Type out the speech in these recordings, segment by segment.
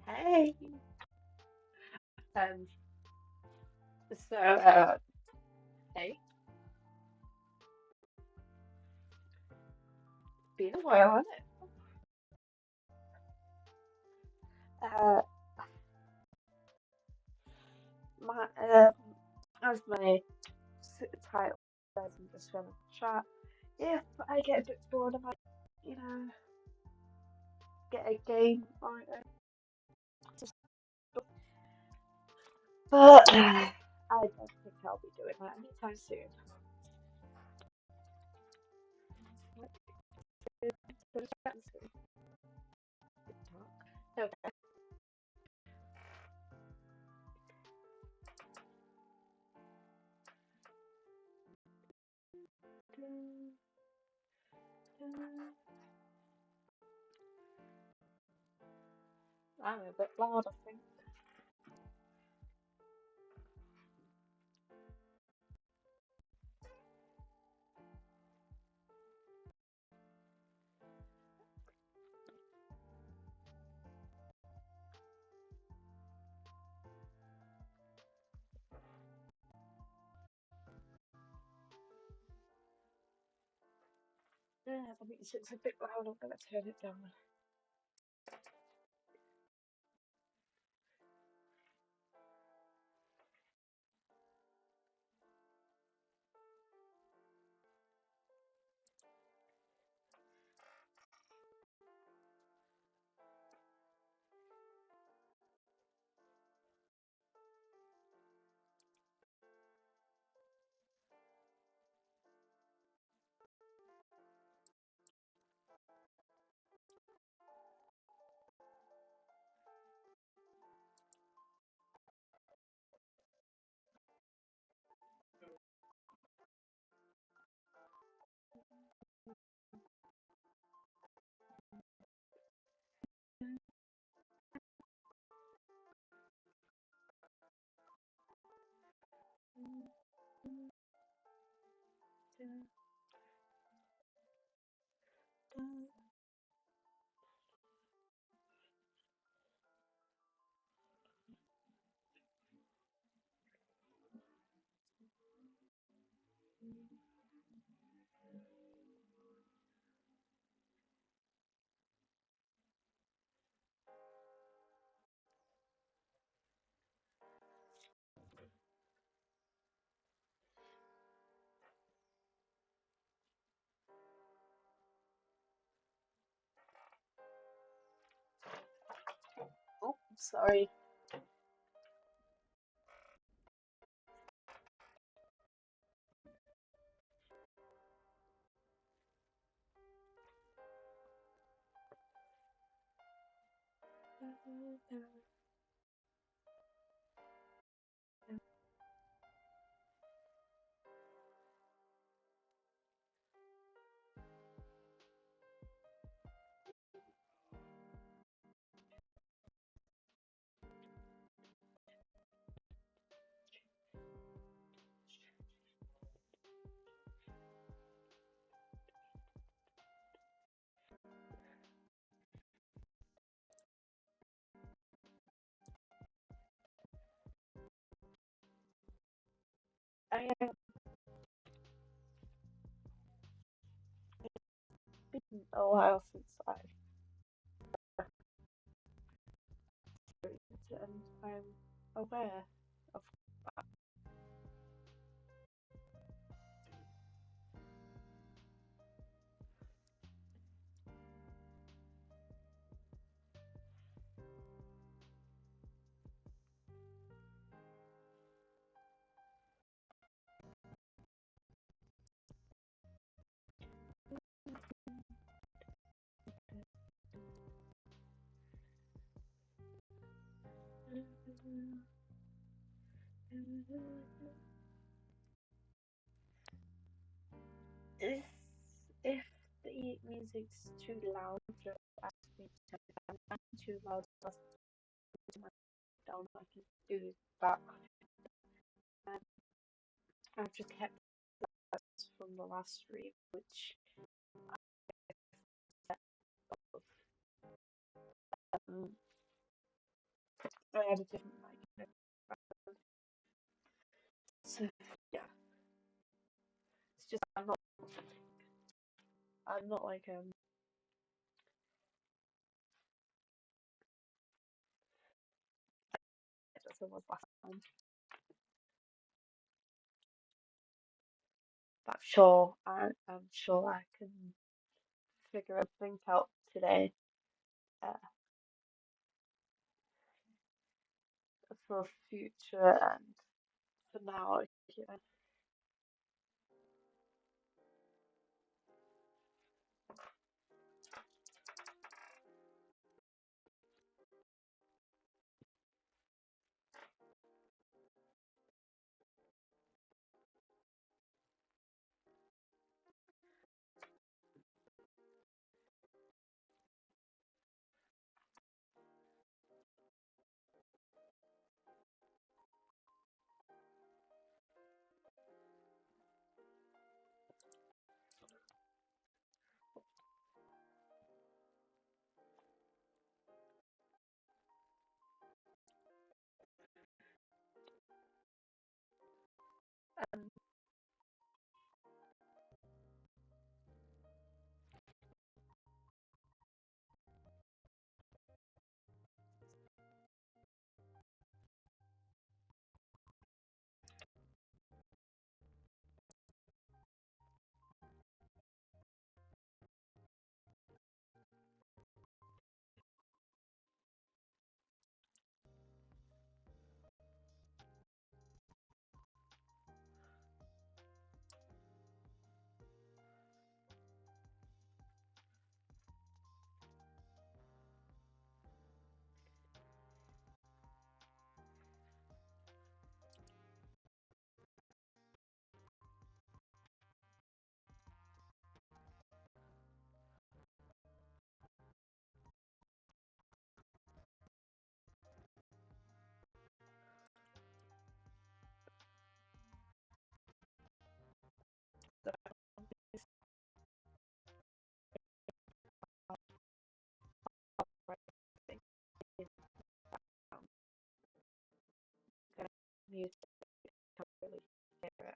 Hey. Um, hey, been a while, hasn't it? Uh, my as my title says, I'm just gonna chat. If I get a bit bored, I might, you know, get a game or but I don't think I'll be doing that anytime soon. But it's good talk. Okay. I'm a bit loud, I think. Yeah, the music's a bit loud. I'm gonna turn it down. Oh, sorry. I have been a while since I've experienced it, and I'm aware of. If if the music's too loud, just ask me to turn it down. If it's too loud, just turn it down. I can do that. Um, I've just kept that from the last stream, which um, I had a different like so yeah, it's just I'm not like as I was last time. But I'm sure I can figure everything out today. Uh, for future and for now, yeah. Um, music, can't really hear it.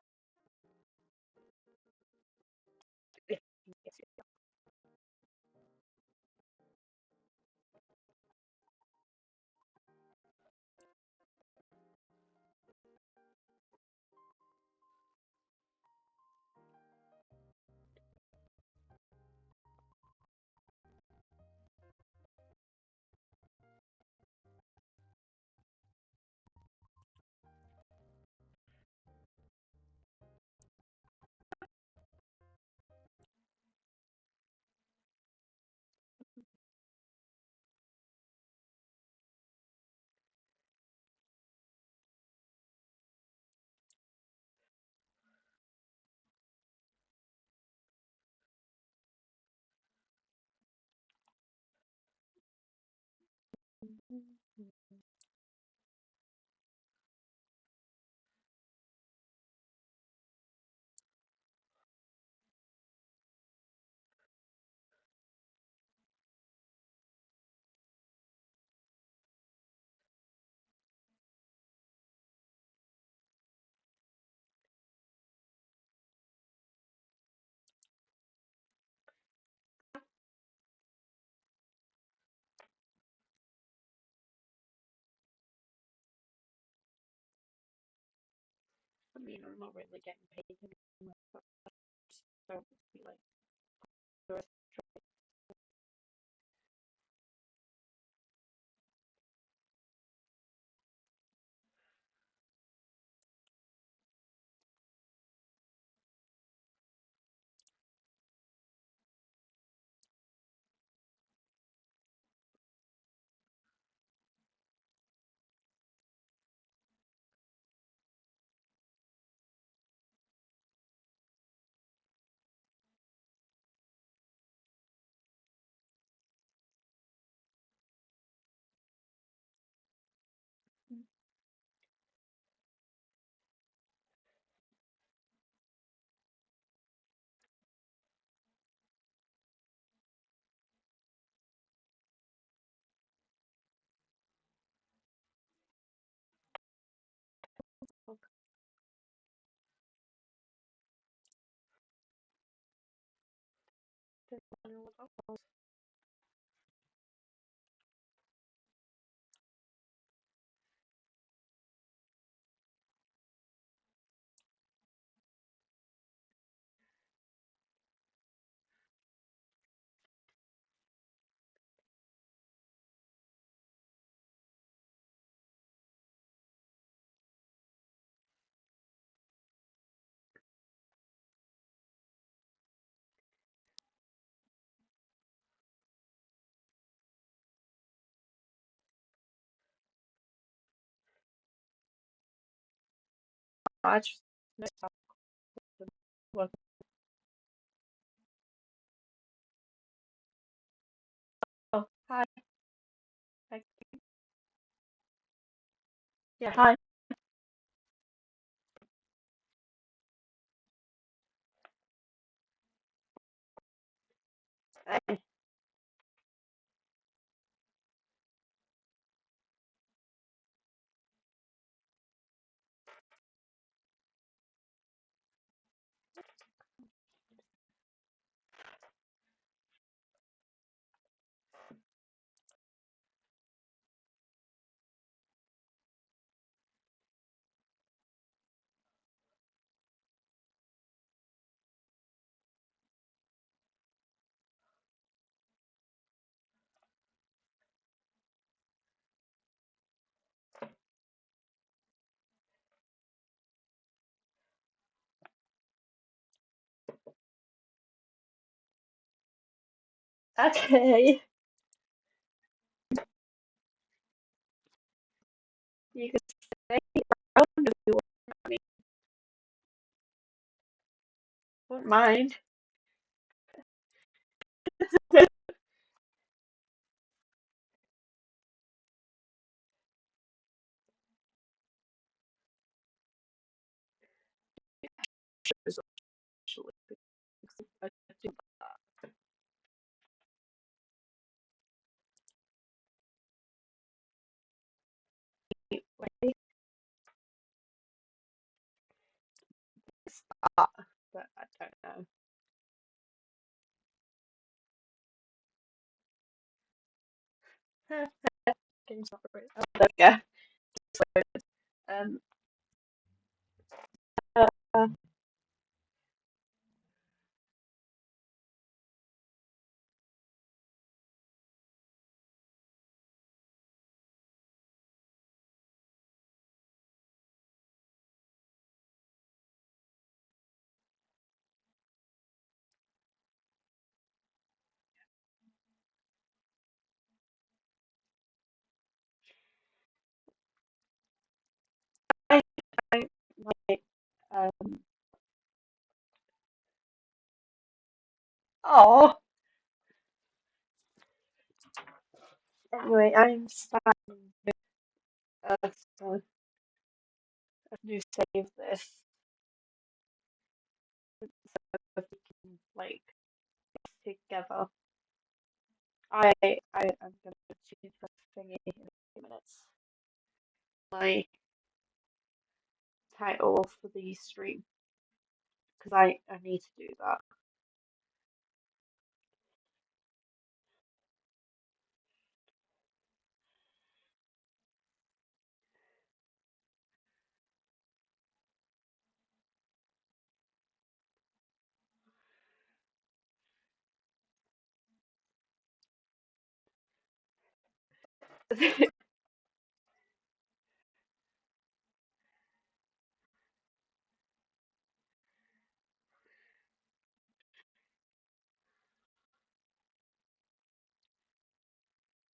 I mean, I'm not really getting paid anymore, but I just don't feel like the rest what else? I just missed out the one. Oh, hi. Hi. Yeah, hi. Hey. Okay. You could say I wonder if you want me. Wouldn't mind. Actually, because I do that way. Start, but I don't know. Can you stop it? Oh, there we go. Um, uh, I, I like, oh, anyway, I'm starting so a new save this so we can like together. I'm gonna choose the thingy in a few minutes. My title for the stream because I need to do that.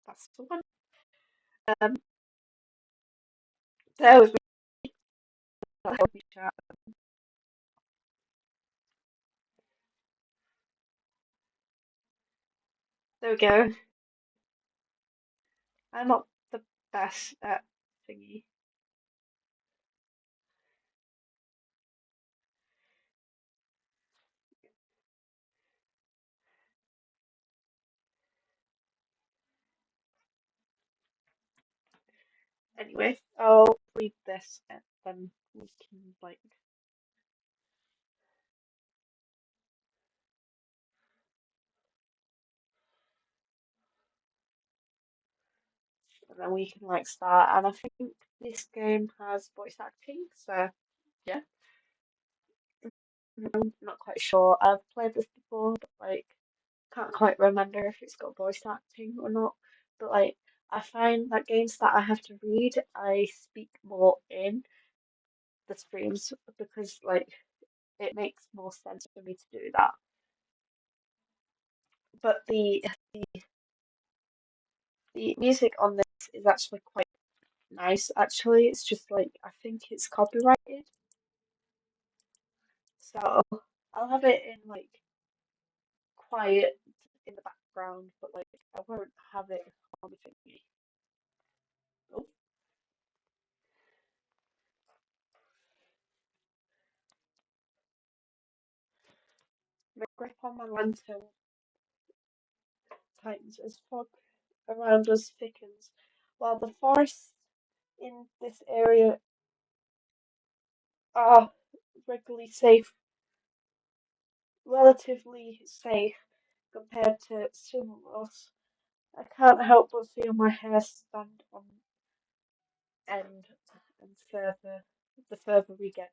That's the one. Um, there was that helped me chat. There we go. I'm not the best at thingy. Anyway, I'll read this and then we can like. and then we can like start. And I think this game has voice acting, so yeah, I'm not quite sure. I've played this before, but like can't quite remember if it's got voice acting or not. But like I find that games that I have to read, I speak more in the streams because like it makes more sense for me to do that. But the music on this is actually quite nice. Actually, it's just like I think it's copyrighted, so I'll have it in like quiet in the background, but like I won't have it on the thingy. Oh, my grip on my lantern tightens as fog around us thickens, while the forests in this area are regularly safe, relatively safe compared to some of us. I can't help but feel my hair stand on end and further the further we get.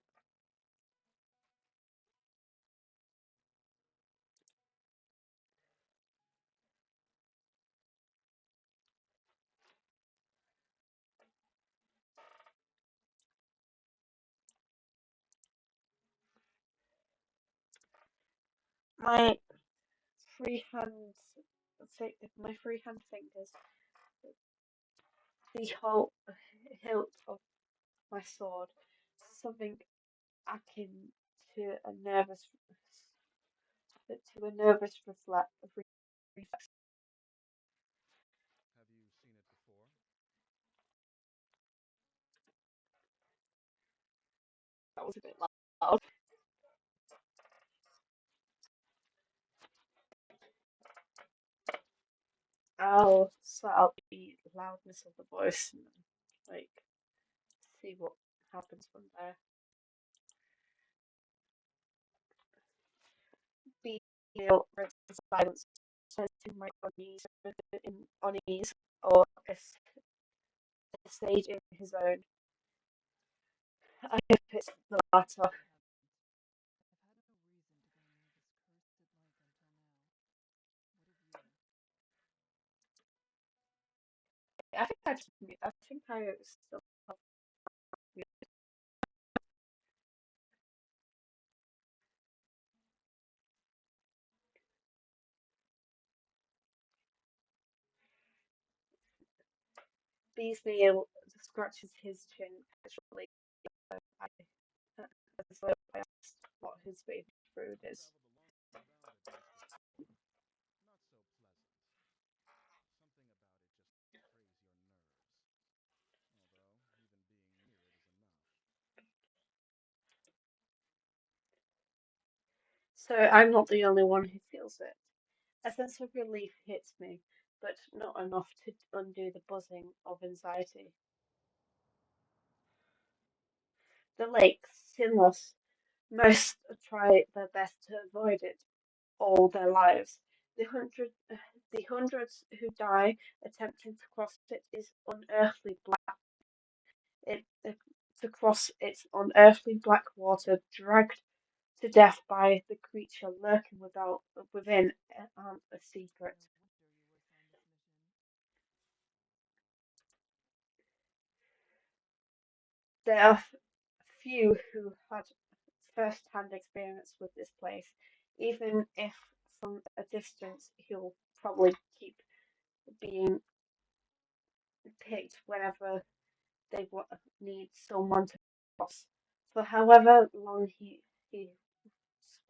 My free hands, my free hand fingers, the whole hilt of my sword, something akin to a nervous reflex. That was a bit loud. I'll sort out the loudness of the voice and like see what happens from there. Be silence, sensing my unease or a stage in his own. I hope it's the latter. I think I still have Beasley scratches his chin casually. I, as though I asked what his favorite food is. So I'm not the only one who feels it. A sense of relief hits me, but not enough to undo the buzzing of anxiety. The lake, sinless, most try their best to avoid it all their lives. The hundreds who die attempting to cross it is unearthly black. To cross its unearthly black water, dragged to death by the creature lurking within a secret. There are few who had first-hand experience with this place, even if from a distance he'll probably keep being picked whenever they need someone to cross, for however long he's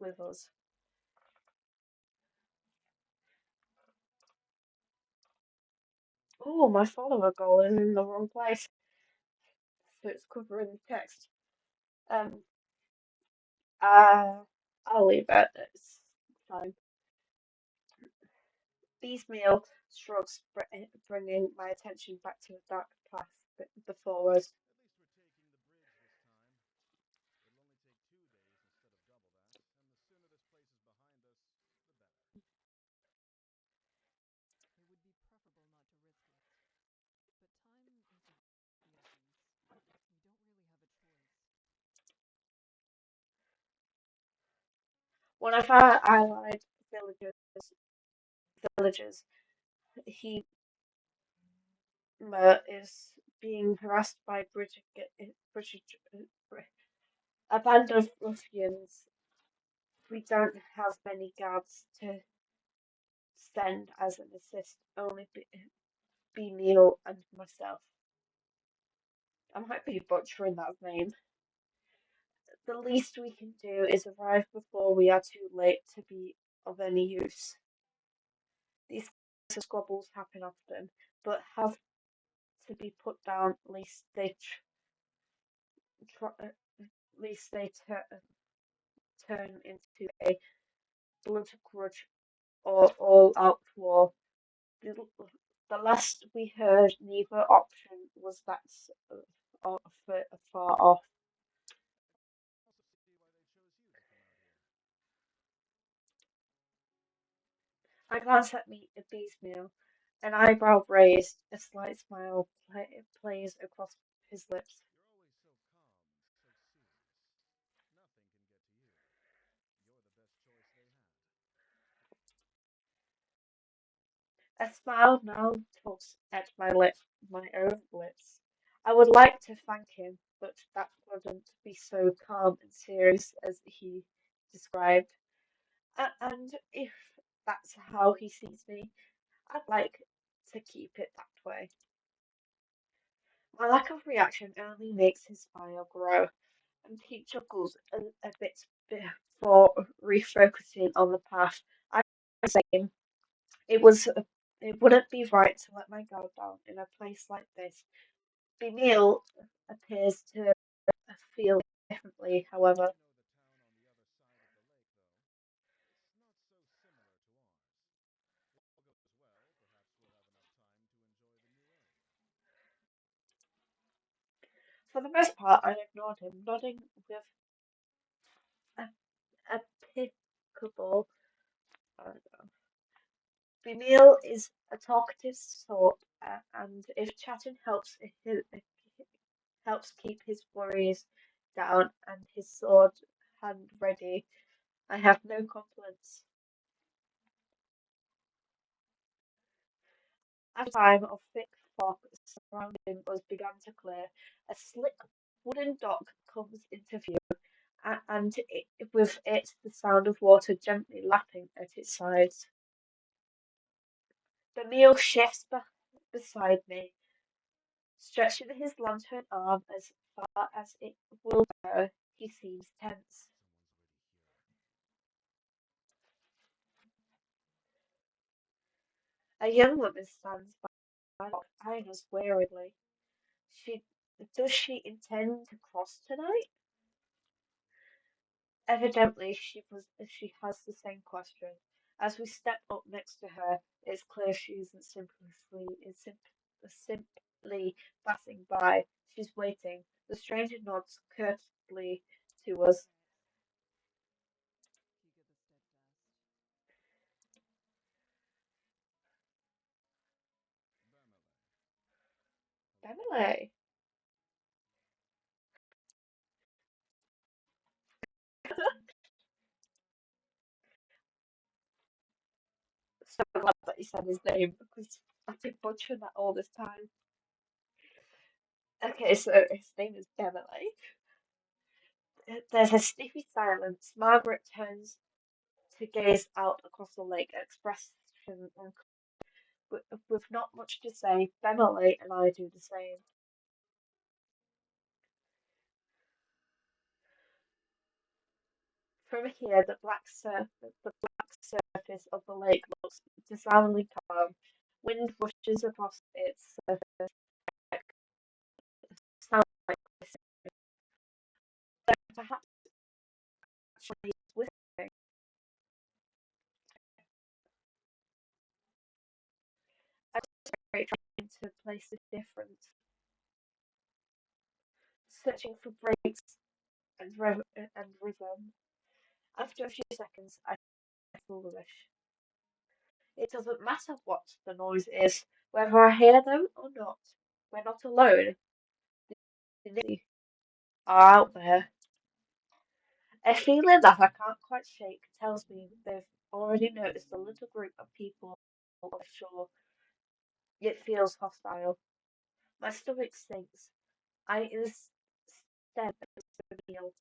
with us. Oh, my follower goal is in the wrong place, so it's covering the text. Um, uh, I'll leave it. It's fine. Piecemeal shrugs, bringing my attention back to the dark path before us. One of our allied villagers, he is being harassed by British, a band of ruffians. We don't have many guards to send as an assist, only be Neil and myself. I might be butchering that name. The least we can do is arrive before we are too late to be of any use. These squabbles happen often, but have to be put down lest least they turn into a blood grudge or all-out war. The, the last we heard, neither option was that far off. I glance at me at Beesmeal, an eyebrow raised, a slight smile plays across his lips. A smile now tugs at my own lips. I would like to thank him, but that wouldn't be so calm and serious as he described. And if that's how he sees me, I'd like to keep it that way. My lack of reaction only makes his smile grow, and he chuckles a bit before refocusing on the path. I say it was it wouldn't be right to let my guard down in a place like this. Bemil appears to feel differently, however. For the most part, I ignored him, nodding with a, a pickable. Bemil is a talkative sort, and if chatting helps keep his worries down and his sword hand ready, I have no complaints. As time of thick fog surrounding us began to clear, a slick wooden dock comes into view, and with it the sound of water gently lapping at its sides. The meal shifts beside me, stretching his lantern arm as far as it will go. He seems tense. A young woman stands by, eyeing us warily. She does she intend to cross tonight? Evidently, she has the same question. As we step up next to her, it's clear she isn't simply passing by. She's waiting. The stranger nods curtly to us. Emily, so glad that you said his name because I've been butchering that all this time. Okay, so his name is Emily. There's a sniffy silence. Margaret turns to gaze out across the lake, expression with not much to say. Emily and I do the same. From here, the black surface of the lake looks disarmingly calm. Wind rushes across its surface, sound like perhaps actually whispering. I desperate trying to place a difference, searching for breaks and rhythm. After a few seconds, I feel foolish. It doesn't matter what the noise is, whether I hear them or not. We're not alone. They are out there. A feeling that I can't quite shake tells me they've already noticed a little group of people offshore. It feels hostile. My stomach sinks. I instead feel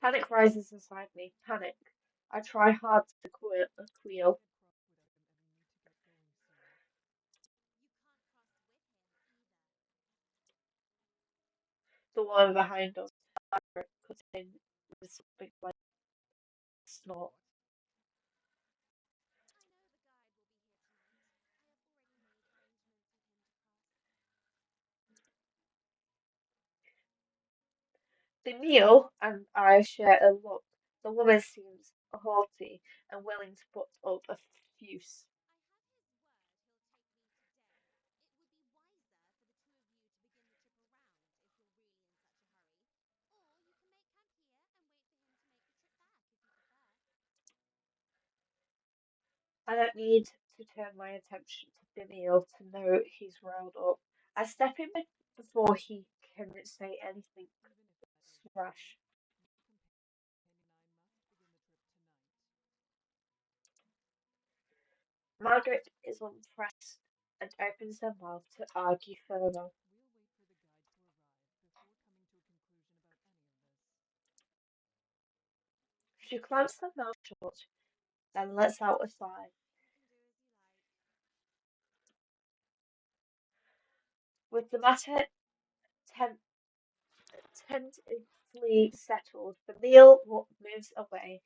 panic rises inside me. Panic. I try hard to queel. The one behind us, cutting with something like a snort. The meal and I share a look. The woman seems haughty and willing to put up a fuss. I don't need to turn my attention to Bimil to know he's riled up. I step in before he can say anything rash. Margaret is unpressed and opens her mouth to argue further. She clamps her mouth shut, then lets out a sigh. With the matter ten- tentatively settled, the meal moves away.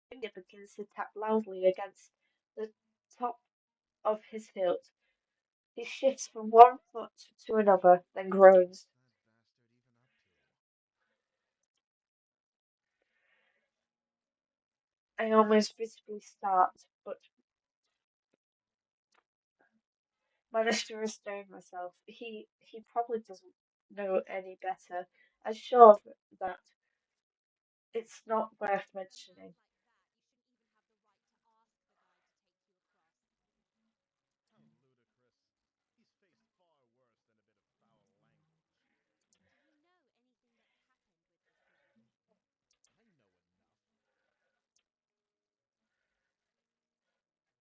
Finger begins to tap loudly against the top of his hilt. He shifts from one foot to another, then groans. I almost visibly start, but manage to restrain myself. He probably doesn't know any better. I'm sure of that it's not worth mentioning.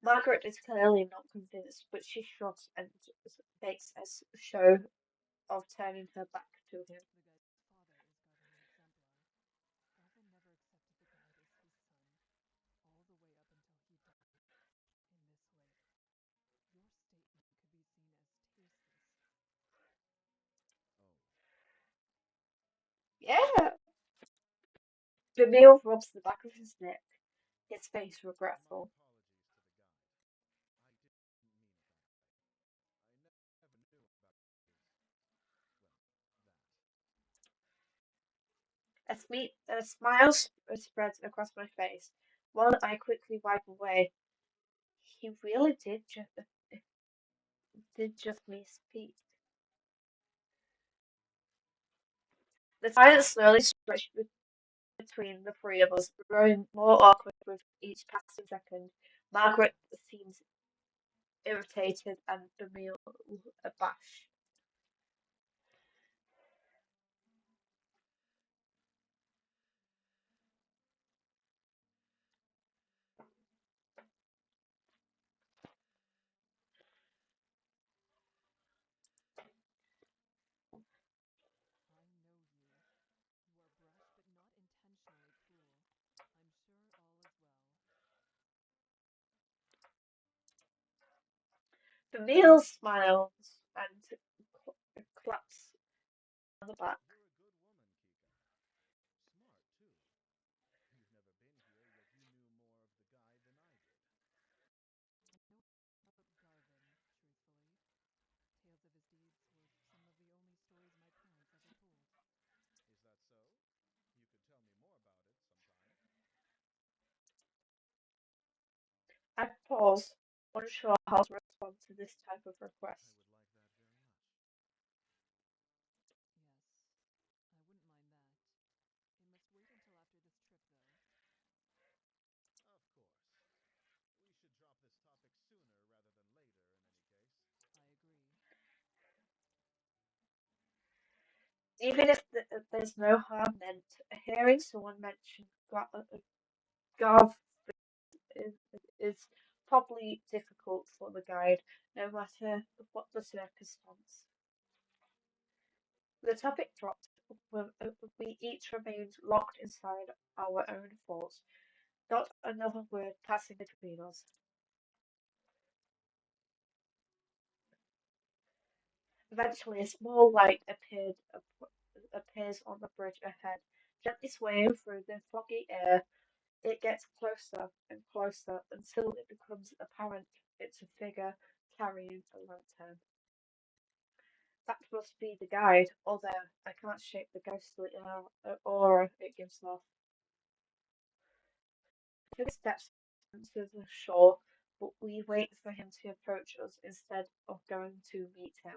Margaret is clearly not convinced, but she shrugs and makes a show of turning her back to him. Yeah. Jamil rubs the back of his neck, his face regretful. A smile spreads across my face. One I quickly wipe away. He really did just me speak. The silence slowly stretched between the three of us, growing more awkward with each passing second. Margaret seems irritated and Emil abashed. Emil smiles and claps on the back. I pause, unsure how to respond to this type of request. Even if there's no harm meant, hearing someone mention Garv is, is probably difficult for the guide, no matter what the circumstance. The topic dropped. We each remained locked inside our own thoughts, not another word passing between us. Eventually, a small light appears on the bridge ahead, gently swaying through the foggy air. It gets closer and closer until it becomes apparent it's a figure carrying a lantern. That must be the guide, although I can't shake the ghostly aura it gives off. Took steps to the shore, but we wait for him to approach us instead of going to meet him.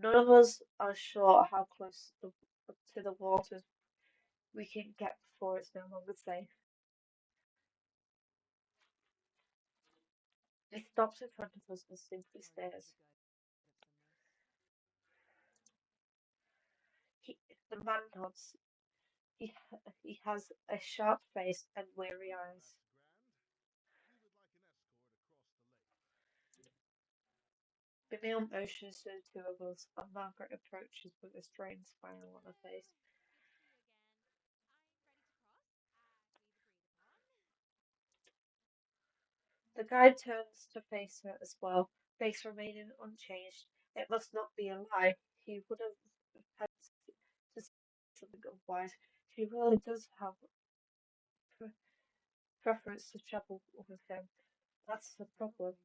None of us are sure how close to the waters we can get before it's no longer safe. He stops in front of us and simply stares. He, the man nods. He has a sharp face and weary eyes. Camille motions to the two of us, and Margaret approaches with a strange smile on her face. The guide turns to face her as well, face remaining unchanged. It must not be a lie. He would have had to say something otherwise. She really does have pre- preference to travel with him. That's the problem.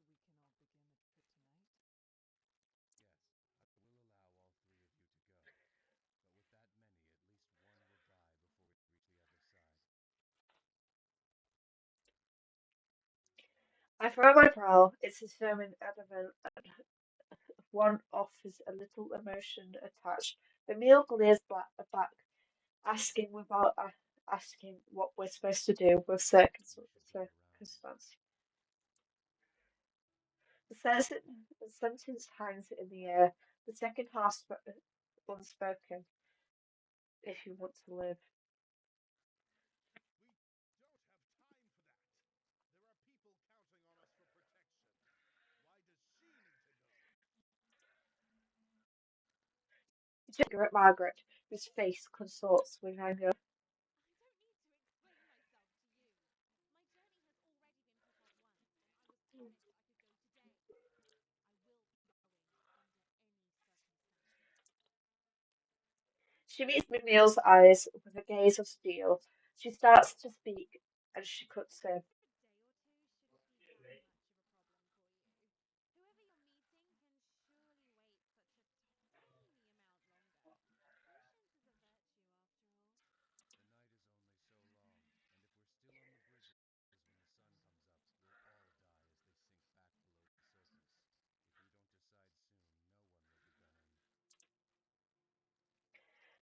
I furrow my brow. It's determined, adamant, and one offers a little emotion attached. The meal glares back, asking without asking what we're supposed to do with circumstance. The sentence hangs in the air, the second half unspoken, if you want to live. You look at Margaret, whose face consorts with anger. She meets Mimile's eyes with a gaze of steel. She starts to speak, and she cuts in.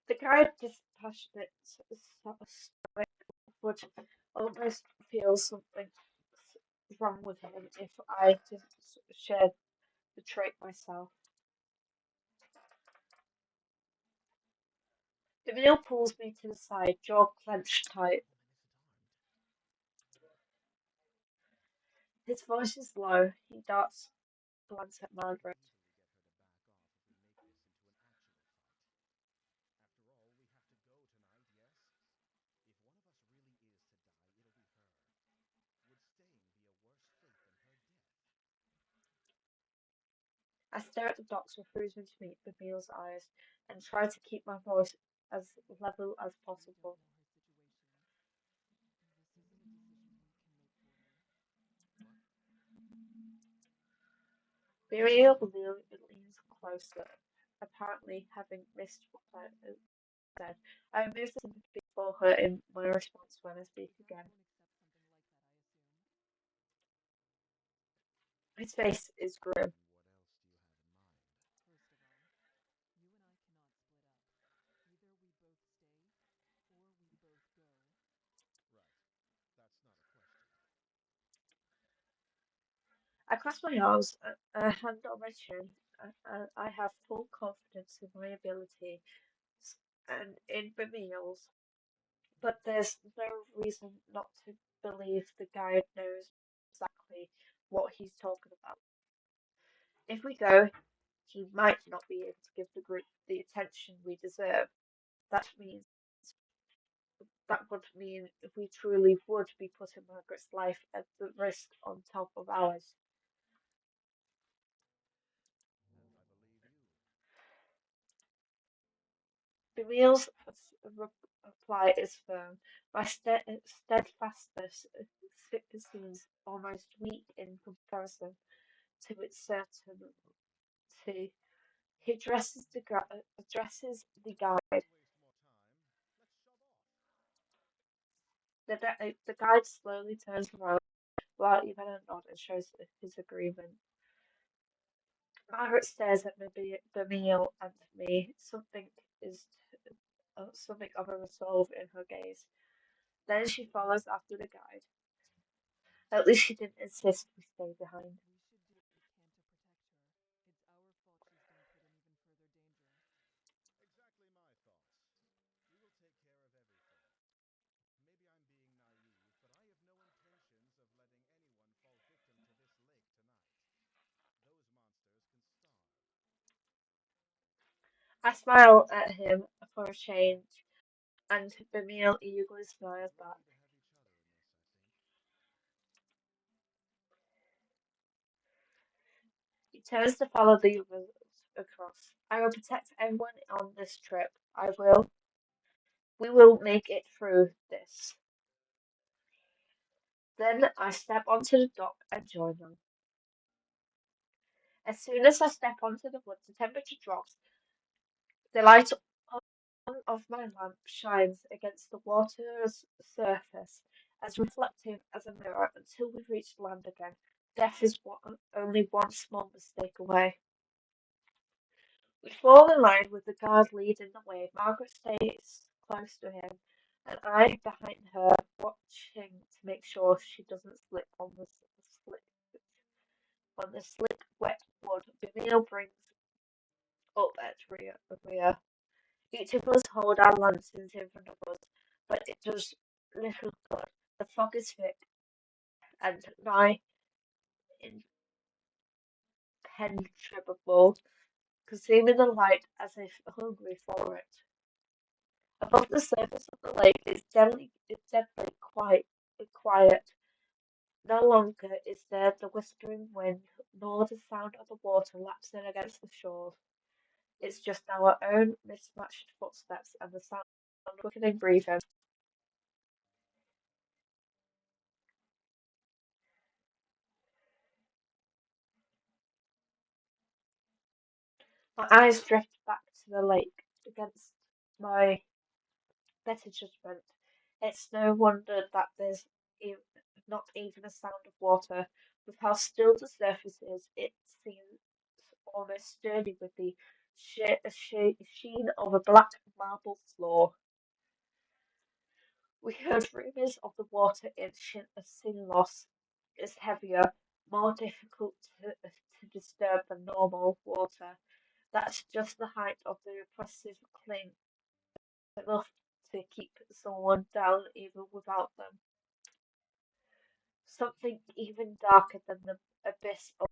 The guide, dispassionate, stoic, would almost feel something wrong with him if I didn't share the trait myself. Emil pulls me to the side, jaw clenched tight. His voice is low. He darts a glance at Margaret. I stare at the docks refusing to meet Emil's eyes and try to keep my voice as level as possible. Muriel leans closer, apparently having missed what I said. I remove the sympathy for her in my response when I speak again. His face is grim. I cross my arms, a hand on my chin. I have full confidence in my ability. and in Bamiles, but there's no reason not to believe the guide knows exactly what he's talking about. If we go, he might not be able to give the group the attention we deserve. That means that would mean we truly would be putting Margaret's life at the risk on top of ours. Bemiel's reply is firm. My steadfastness seems almost weak in comparison to its certainty. He addresses the guide. The guide slowly turns around without even a nod and shows his agreement. Margaret stares at Bemiel and me. Is something of a resolve in her gaze. Then she follows after the guide. At least she didn't insist we stay behind. I smile at him for a change, and Bemiel eagerly smiles back. He turns to follow the others across. I will protect everyone on this trip. I will. We will make it through this. Then I step onto the dock and join them. As soon as I step onto the wood, the temperature drops. The light of my lamp shines against the water's surface, as reflective as a mirror, until we reach land again. Death is only one small mistake away. We fall in line with the guard leading the way. Margaret stays close to him, and I behind her, watching to make sure she doesn't slip on the slick, wet wood. Bimeo brings up at rear. Each of us hold our lanterns in front of us, but it does little good. The fog is thick and nigh impenetrable, consuming the light as if hungry for it. Above the surface of the lake is deadly quiet. No longer is there the whispering wind, nor the sound of the water lapsing against the shore. It's just our own mismatched footsteps and the sound of quickening breathing. My eyes drift back to the lake against my better judgment. It's no wonder that there's e- not even a sound of water. With how still the surface is, it seems almost sturdy with the sheen of a black marble floor. We heard rumours of the water in Sinlos is heavier, more difficult to disturb than normal water. That's just the height of the oppressive cling, enough to keep someone down even without them. Something even darker than the abyss of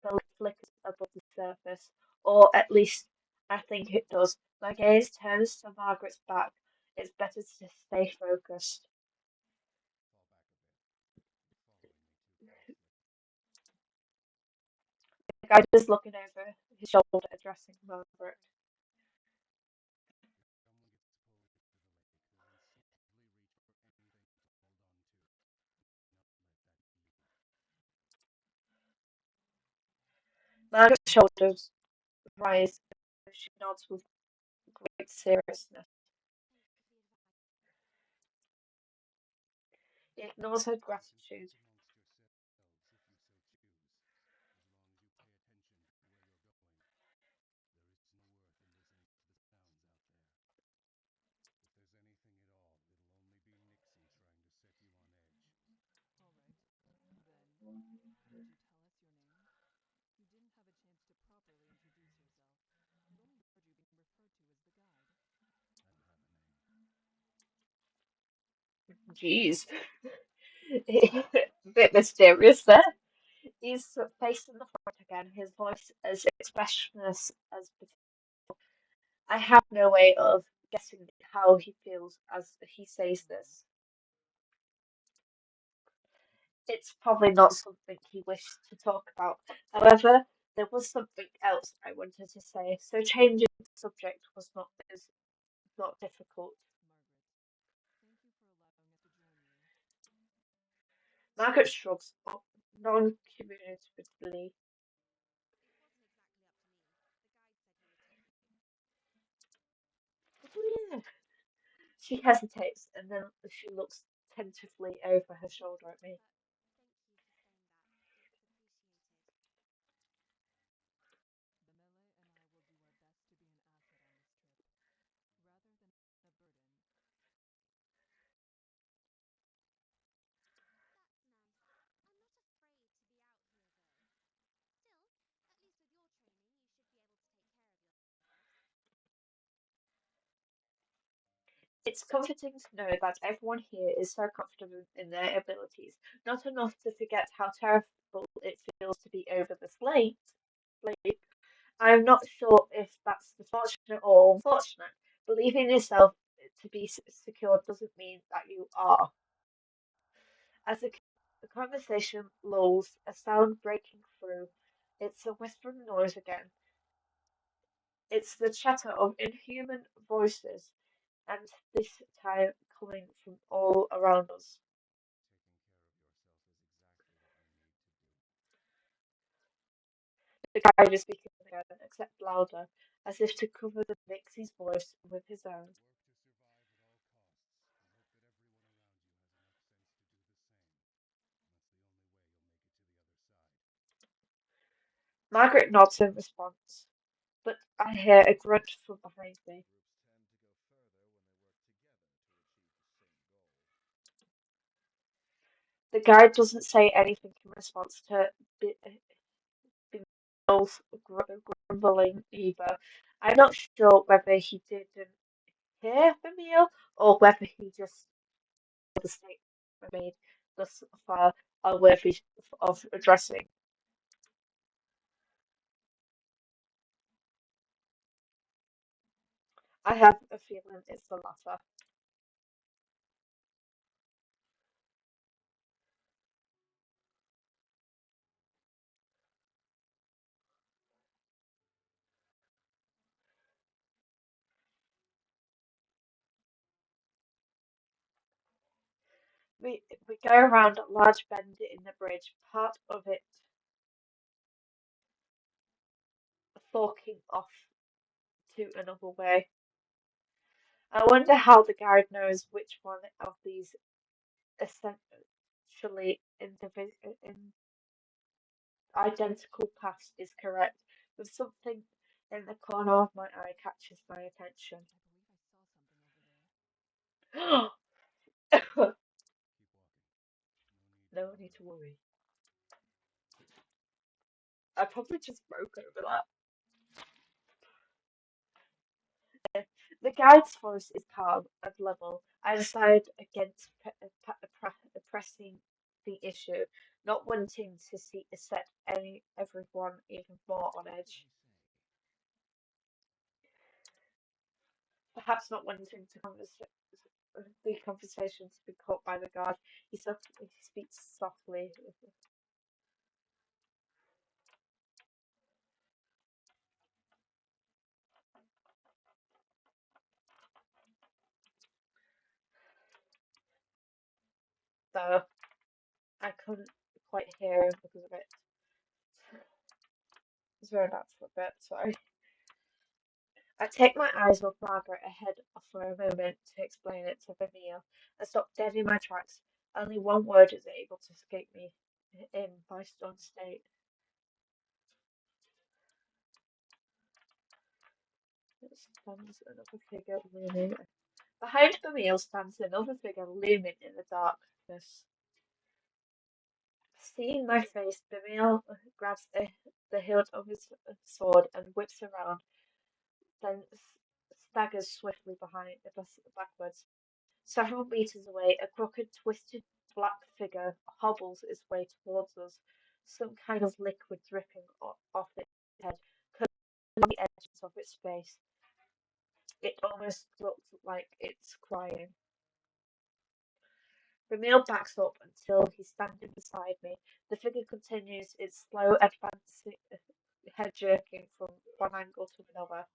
the flickers above the surface, or at least I think it does. My gaze turns to Margaret's back. It's better to stay focused. The guy is looking over his shoulder, addressing Margaret. Margaret's shoulders rise. She nods with great seriousness. He ignores her gratitude. Jeez. Bit mysterious there. He's facing the front again, his voice as expressionless as I have no way of guessing how he feels as he says this. It's probably not something he wished to talk about. However, there was something else I wanted to say, so changing the subject is not difficult. Margaret shrugs non-communicatively. Oh, yeah. She hesitates and then she looks tentatively over her shoulder at me. It's comforting to know that everyone here is so confident in their abilities, not enough to forget how terrible it feels to be over the slate. Slate. I'm not sure if that's the fortunate or unfortunate. Believing yourself to be secure doesn't mean that you are. As the conversation lulls, a sound breaking through, it's a whispering noise again. It's the chatter of inhuman voices, and this time coming from all around us. The guy is speaking again, except louder, as if to cover the Nixie's voice with his own. Margaret nods in response, but I hear a grunt from behind me. The guide doesn't say anything in response to Bill's grumbling either. I'm not sure whether he didn't hear the meal or whether he just the statement made thus far are worthy of addressing. I have a feeling it's the latter. We go around a large bend in the bridge, part of it forking off to another way. I wonder how the guide knows which one of these essentially identical paths is correct, with something in the corner of my eye catches my attention. No need to worry. I probably just broke over that. The guide's voice is calm and level. I decide against pressing the issue, not wanting to set everyone even more on edge. Perhaps not wanting the conversation to be caught by the guard. He speaks softly. Though I couldn't quite hear him because of it. I zoned out for a bit, sorry. I take my eyes off Margaret ahead for a moment to explain it to Vimeo. I stop dead in my tracks. Only one word is able to escape me in my stunned state. It stands another figure looming. Behind Vimeo stands another figure looming in the darkness. Seeing my face, Bamiel grabs the hilt of his sword and whips around, then staggers swiftly backwards. Several meters away, a crooked, twisted black figure hobbles its way towards us, some kind of liquid dripping off its head, covering the edges of its face. It almost looks like it's crying. Ramil backs up until he's standing beside me. The figure continues its slow advancing, head jerking from one angle to another.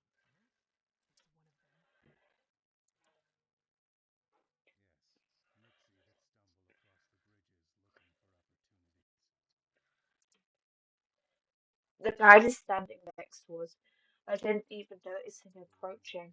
The guide is standing next to us. I didn't even notice him approaching.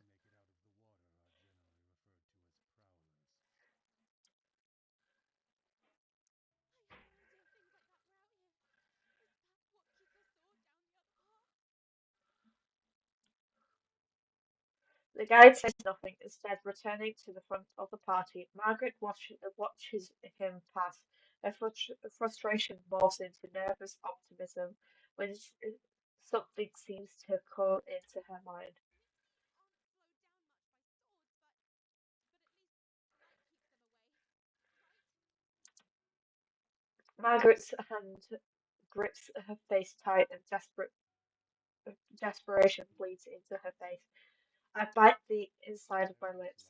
The guide says nothing, instead returning to the front of the party. Margaret watches him pass. Her frustration morphs into nervous optimism when something seems to come into her mind. Margaret's hand grips her face tight and desperation bleeds into her face. I bite the inside of my lips.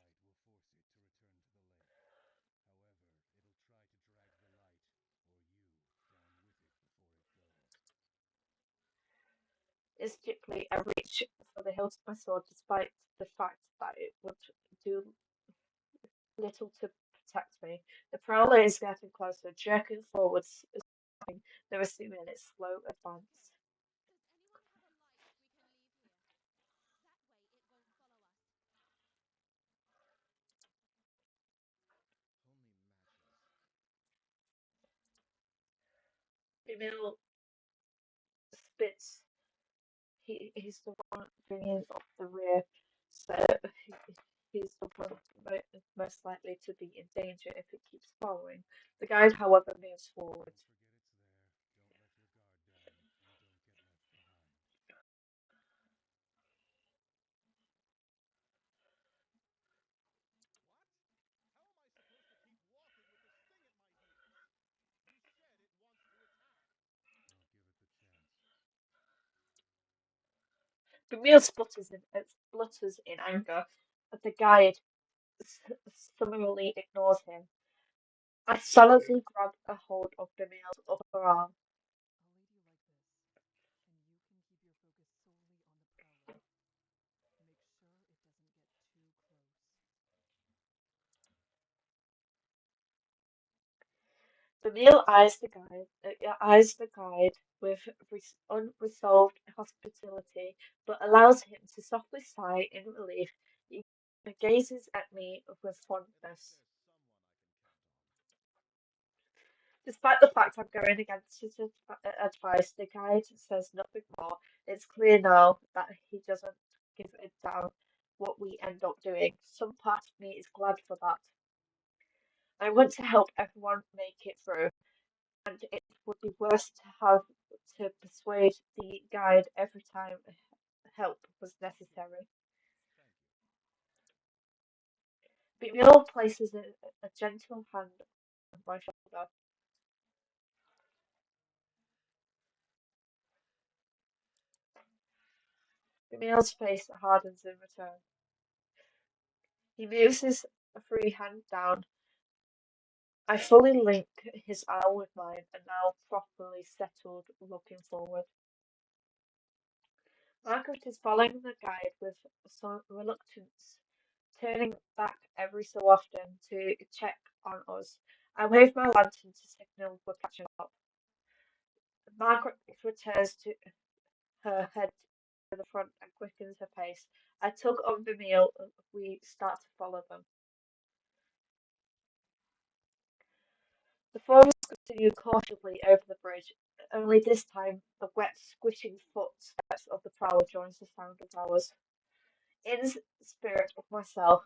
Instinctively, I reach for the hilt of my sword, despite the fact that it would do little to protect me. The prowler is getting closer, jerking forwards, stopping the resuming in its slow advance. Emil spits. He's the one bringing up the rear, so he's the one most likely to be in danger if it keeps following. The guide, however, moves forward. Emil splutters in anger, but the guide summarily ignores him. I solidly grab a hold of Emil's upper arm. Emil eyes the guide with unresolved hospitality, but allows him to softly sigh in relief. He gazes at me with fondness. Despite the fact I'm going against his advice, the guide says nothing more. It's clear now that he doesn't give a damn what we end up doing. Some part of me is glad for that. I want to help everyone make it through, and it would be worse to have to persuade the guide every time help was necessary. Bimil places a gentle hand on my shoulder. Bimil's face hardens in return. He moves his free hand down. I fully link his arm with mine and now properly settled, looking forward. Margaret is following the guide with some reluctance, turning back every so often to check on us. I wave my lantern to signal we're catching up. Margaret returns to her head to the front and quickens her pace. I tug on the meal and we start to follow them. The four of us continue cautiously over the bridge, only this time the wet, squishing footsteps of the prowler joins the sound of ours. In spirit of myself,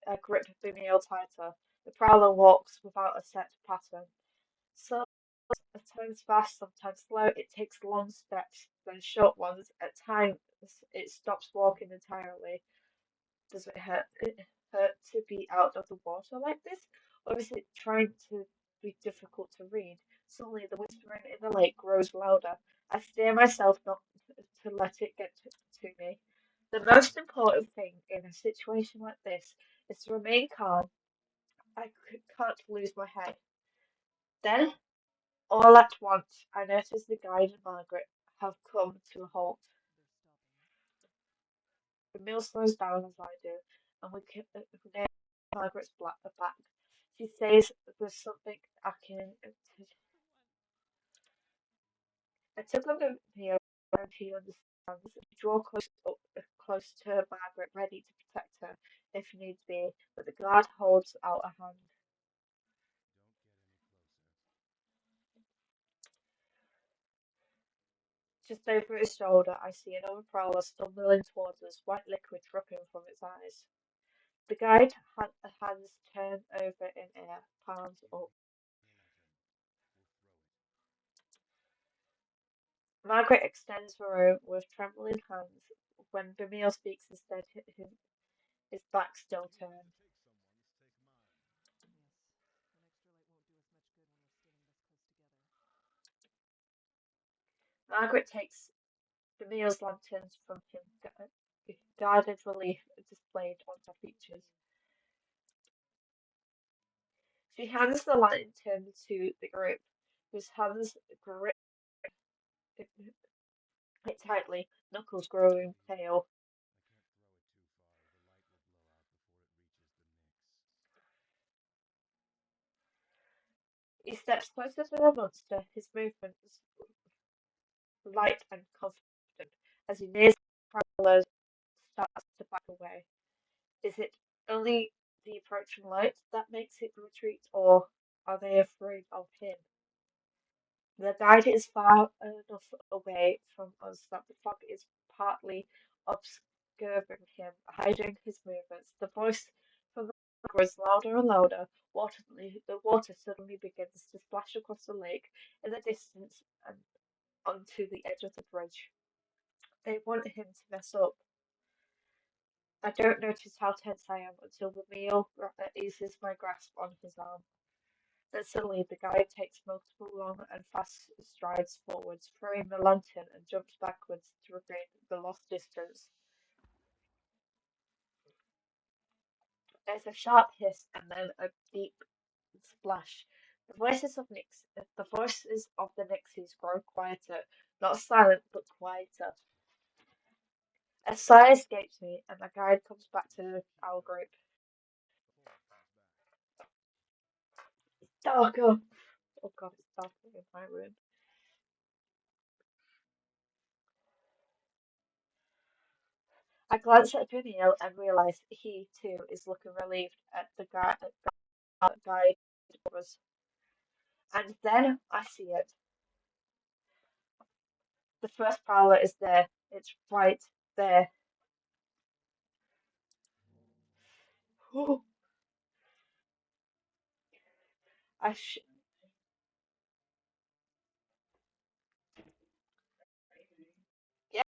I grip Bimeo tighter. The prowler walks without a set pattern. So at times fast, sometimes slow. It takes long steps, then short ones. At times it stops walking entirely. Does it hurt to be out of the water like this? Or is it trying to be difficult to read? Suddenly, the whispering in the lake grows louder. I steer myself not to let it get to me. The most important thing in a situation like this is to remain calm. Can't lose my head. Then, all at once, I notice the guide and Margaret have come to a halt. Camille slows down as I do, and we near Margaret's back. She says there's something I can. I took up the meal and she understands. We draw close to Margaret, ready to protect her if needs be, but the guard holds out a hand. Just over his shoulder, I see another prowler stumbling towards us, white liquid dripping from its eyes. The guide hands turn over in air, palms up. Margaret extends her own with trembling hands when Bimil speaks instead, his back still turned. Margaret takes Bimil's lanterns from him, guarded relief displayed on her features. She hands the lantern to the group, whose hands grip it tightly, knuckles growing pale. He steps closer to the monster, his movements light and confident. As he nears the prowler, starts to back away. Is it only the approaching light that makes it retreat, or are they afraid of him? The guide is far enough away from us that the fog is partly obscuring him, hiding his movements. The voice from the fog grows louder and louder. The water suddenly begins to splash across the lake in the distance and onto the edge of the bridge. They want him to mess up. I don't notice how tense I am until the meal eases my grasp on his arm. Then suddenly the guide takes multiple long and fast strides forwards, throwing the lantern and jumps backwards to regain the lost distance. There's a sharp hiss and then a deep splash. The voices of the Nixies grow quieter, not silent but quieter. A sigh escapes me, and the guide comes back to our group. Darker! Oh god, it's dark in my room. I glance at Vimeo and realise he too is looking relieved at the guide of us. And then I see it. The first prowler is there. It's right there. Oh, I sh- yes!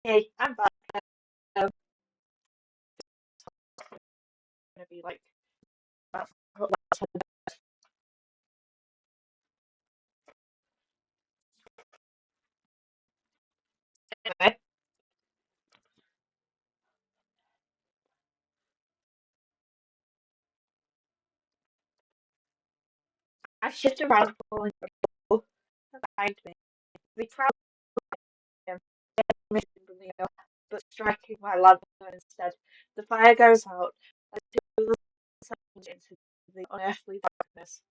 Hey, I'm back. Um, gonna be like that's anyway. I shift around pulling behind me. We proud him, missing Romeo, but striking my lantern instead. The fire goes out. I feel the sun into the unearthly darkness.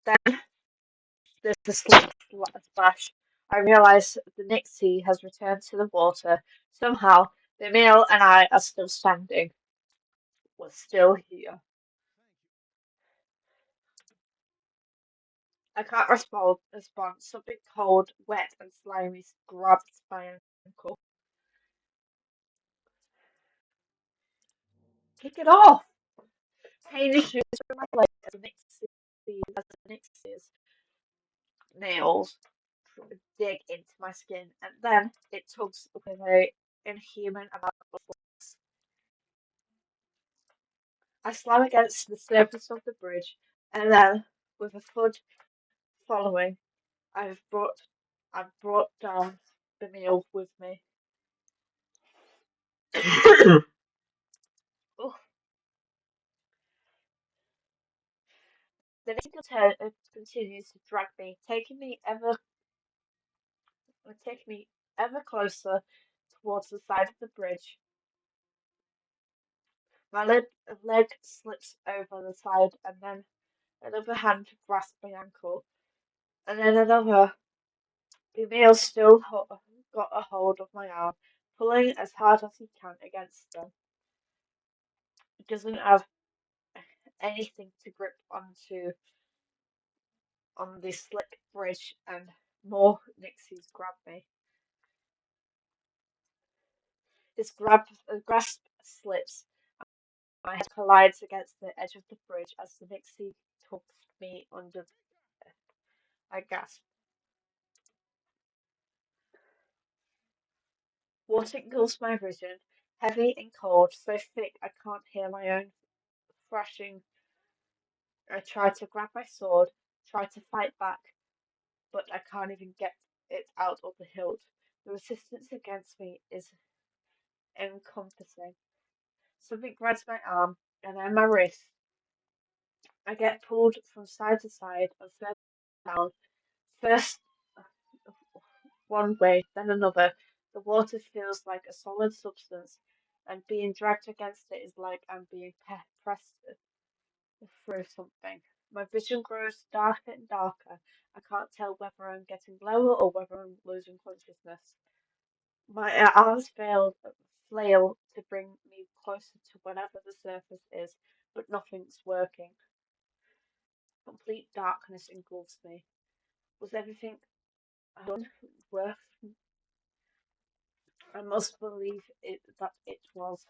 Then there's the splash. I realise the Nixie has returned to the water. Somehow, the meal and I are still standing. We're still here. I can't respond. Something cold, wet, and slimy grabs my ankle. Kick it off! Pain shoots through my leg as the Nixie's nails dig into my skin, and then it tugs with a inhuman amount of force. I slam against the surface of the bridge, and then, with a thud following, I've brought I've brought down the meal with me. Oh, the Nixie continues to drag me, taking me ever closer towards the side of the bridge. My leg slips over the side, and then another hand grasps my ankle, and then another. Emil still got a hold of my arm, pulling as hard as he can against them. He doesn't have anything to grip on the slick bridge, and more Nixies grab me. His grasp slips. My head collides against the edge of the bridge as the Nixie tugs me under. I gasp. Water engulfs my vision, heavy and cold, so thick I can't hear my own thrashing. I try to grab my sword, try to fight back, but I can't even get it out of the hilt. The resistance against me is encompassing. Something grabs my arm and then my wrist. I get pulled from side to side and further down, first one way, then another. The water feels like a solid substance, and being dragged against it is like I'm being pressed through something. My vision grows darker and darker. I can't tell whether I'm getting lower or whether I'm losing consciousness. My arms flail to bring me closer to whatever the surface is, but nothing's working. Complete darkness engulfs me. Was everything I'd done worth? I must believe that it was.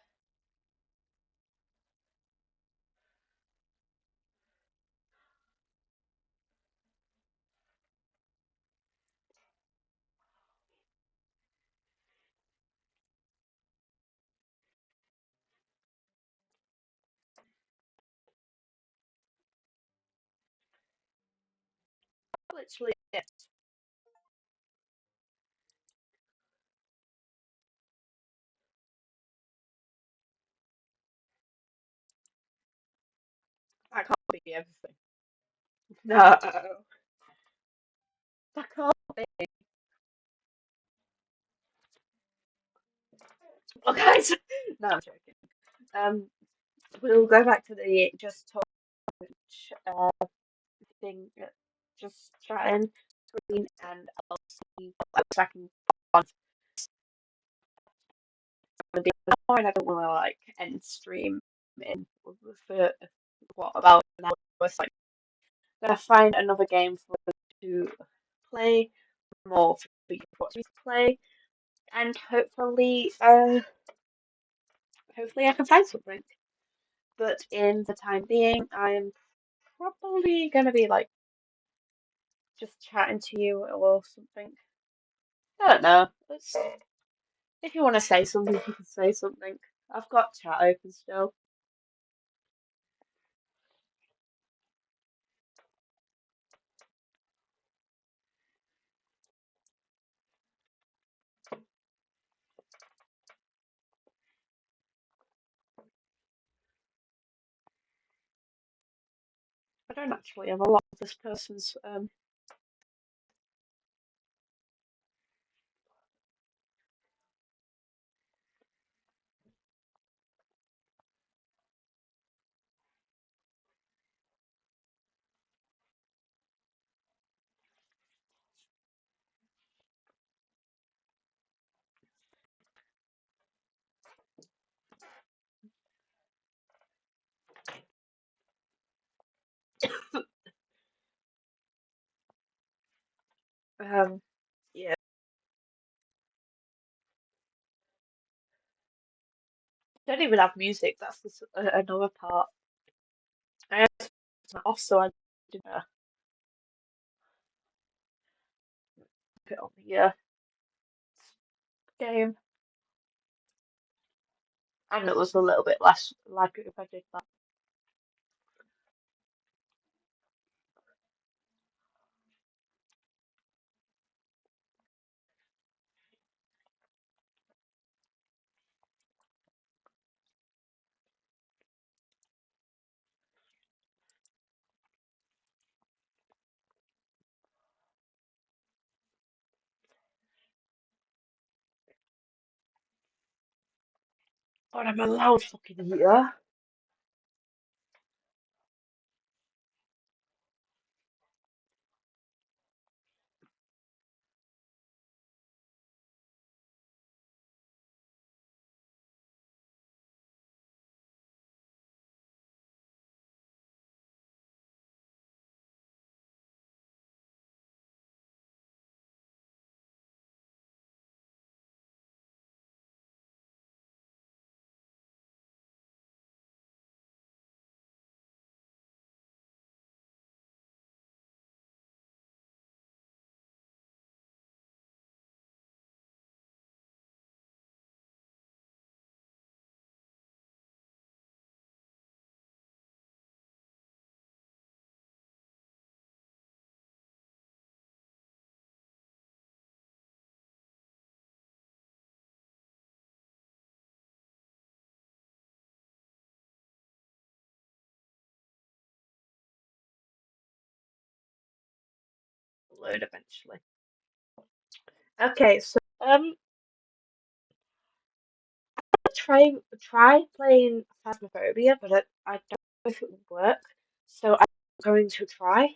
Literally it. I can't be everything. No, that can't be. Okay, no, I'm joking. Um, we'll go back to the just talk thing, just chatting screen, and I'll see what I can on the point. I don't want to like end stream in for what about an hour. So, like, gonna find another game for us to play, more for you to watch me play, and hopefully I can find something. But in the time being, I'm probably gonna be like just chatting to you or something. I don't know. If you want to say something, you can say something. I've got chat open still. I don't actually have a lot of this person's um yeah. Don't even have music. That's another part. I have it off, so I didn't put it on the game, and it was a little bit less like it if I did that. But I'm a loud fucking eater. Load eventually. Okay, so try playing Phasmophobia, but I don't know if it would work. So I'm going to try.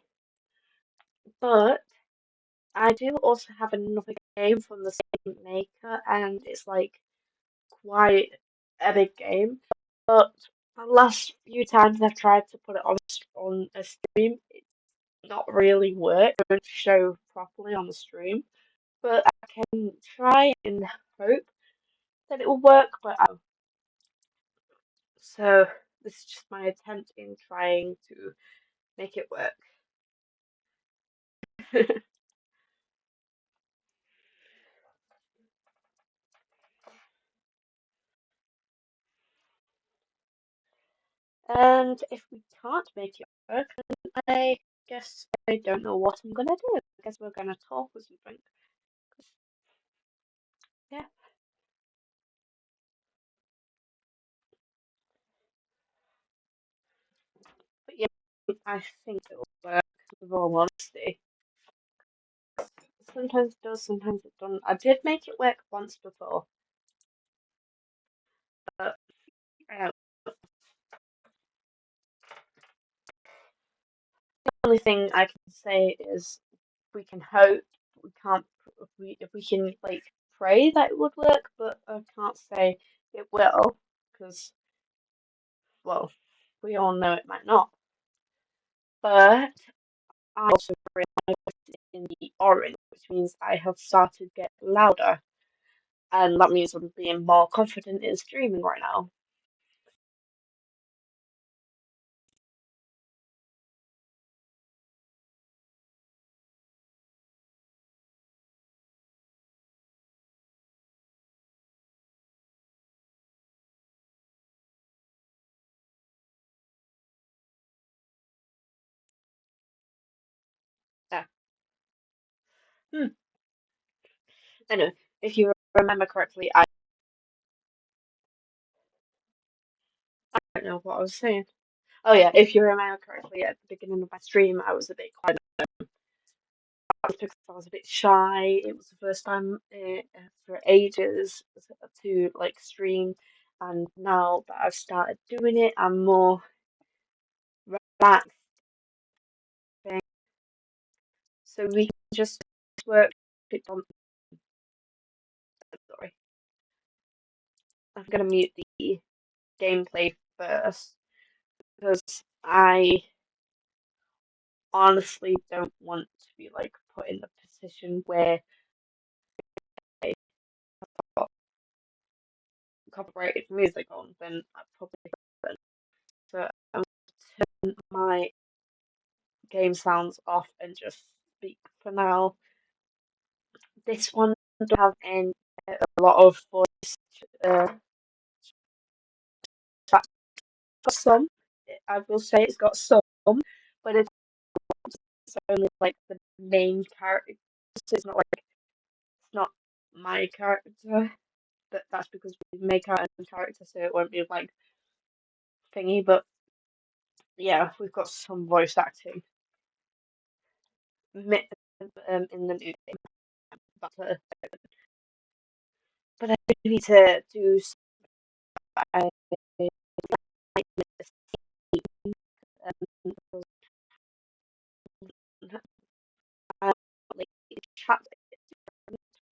But I do also have another game from the same maker, and it's like quite a big game. But the last few times I've tried to put it on a stream, it's not really worked. It won't show properly on the stream. But I can try and hope that it will work. But so this is just my attempt in trying to make it work. And if we can't make it work, then I guess I don't know what I'm gonna do. I guess we're gonna talk or something. 'Cause, yeah, but yeah, I think it will work with all honesty. Sometimes it does, sometimes it doesn't. I did make it work once before, but uh, the only thing I can say is we can hope. We can't. If we can like pray that it would work, but I can't say it will because well, we all know it might not. But I also realized in the orange, which means I have started to get louder, and that means I'm being more confident in streaming right now. Hmm. Anyway, if you remember correctly, I don't know what I was saying. Oh yeah, if you remember correctly, at the beginning of my stream, I was a bit quiet. That was because I was a bit shy. It was the first time for ages to like stream, and now that I've started doing it, I'm more relaxed. So we can just work it on. Sorry, I'm gonna mute the gameplay first because I honestly don't want to be like put in the position where I got copyrighted music on, then I probably wouldn't. So I'm gonna turn my game sounds off and just speak for now. This one don't have any a lot of voice tracks. Got some, I will say it's got some, but it's only like the main character. It's not like it's not my character. That's because we make our own character, so it won't be like thingy. But yeah, we've got some voice acting in the new game. But, but I need to do I like this um, like chat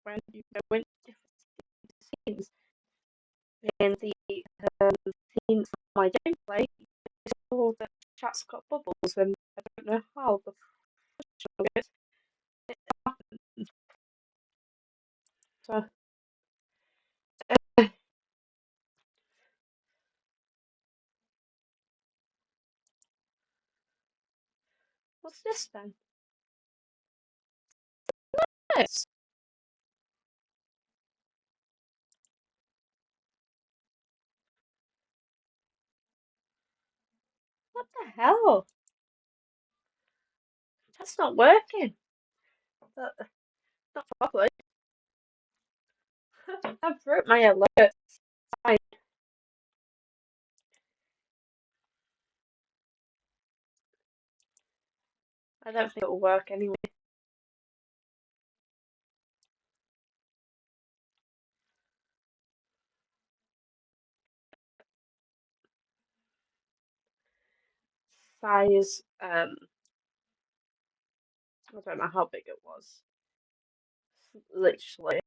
when you go into different scenes in the um, scenes of my gameplay. All the chat's got bubbles, and I don't know how the it happens. So, what's this then? This? What the hell? That's not working. That, not properly. I broke my alert. I, I don't think it'll work anyway. Size, I don't know how big it was. Literally,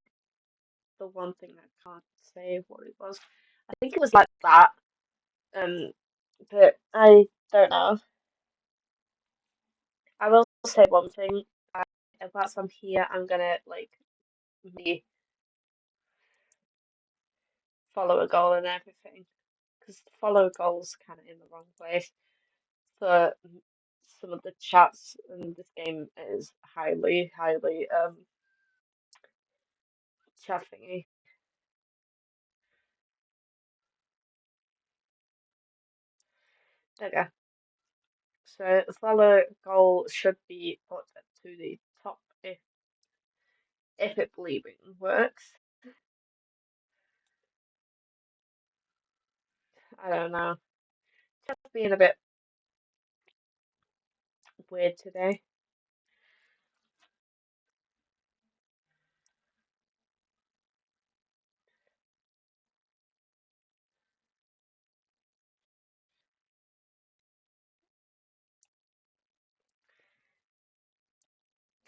the one thing I can't say what it was. I think it was like that. Um, but I don't know. I will say one thing. I, whilst I'm here, I'm gonna like maybe follow a goal and everything because follow a goal's kind of in the wrong place. For some of the chats in this game is highly chat thingy. There we go. So follow goal should be put to the top if it believing works. I don't know. Just being a bit weird today.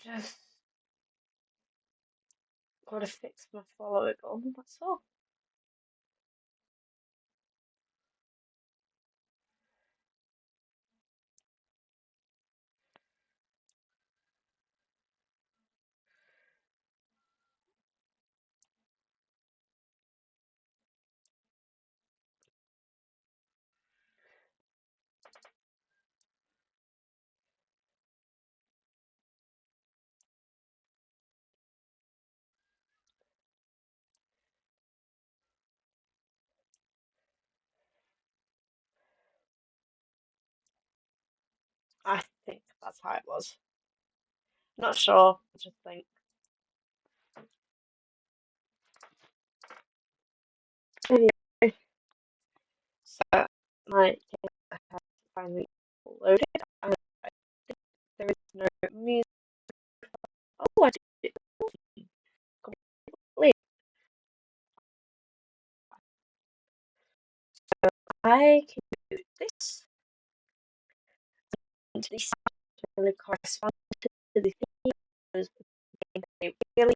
Just gotta fix my follow goal. That's all. I think that's how it was. Not sure. I just think. So my game has finally loaded. And I think there is no music. Oh, I did it completely. I can do this. And these sounds really correspond to the theme of the game. They really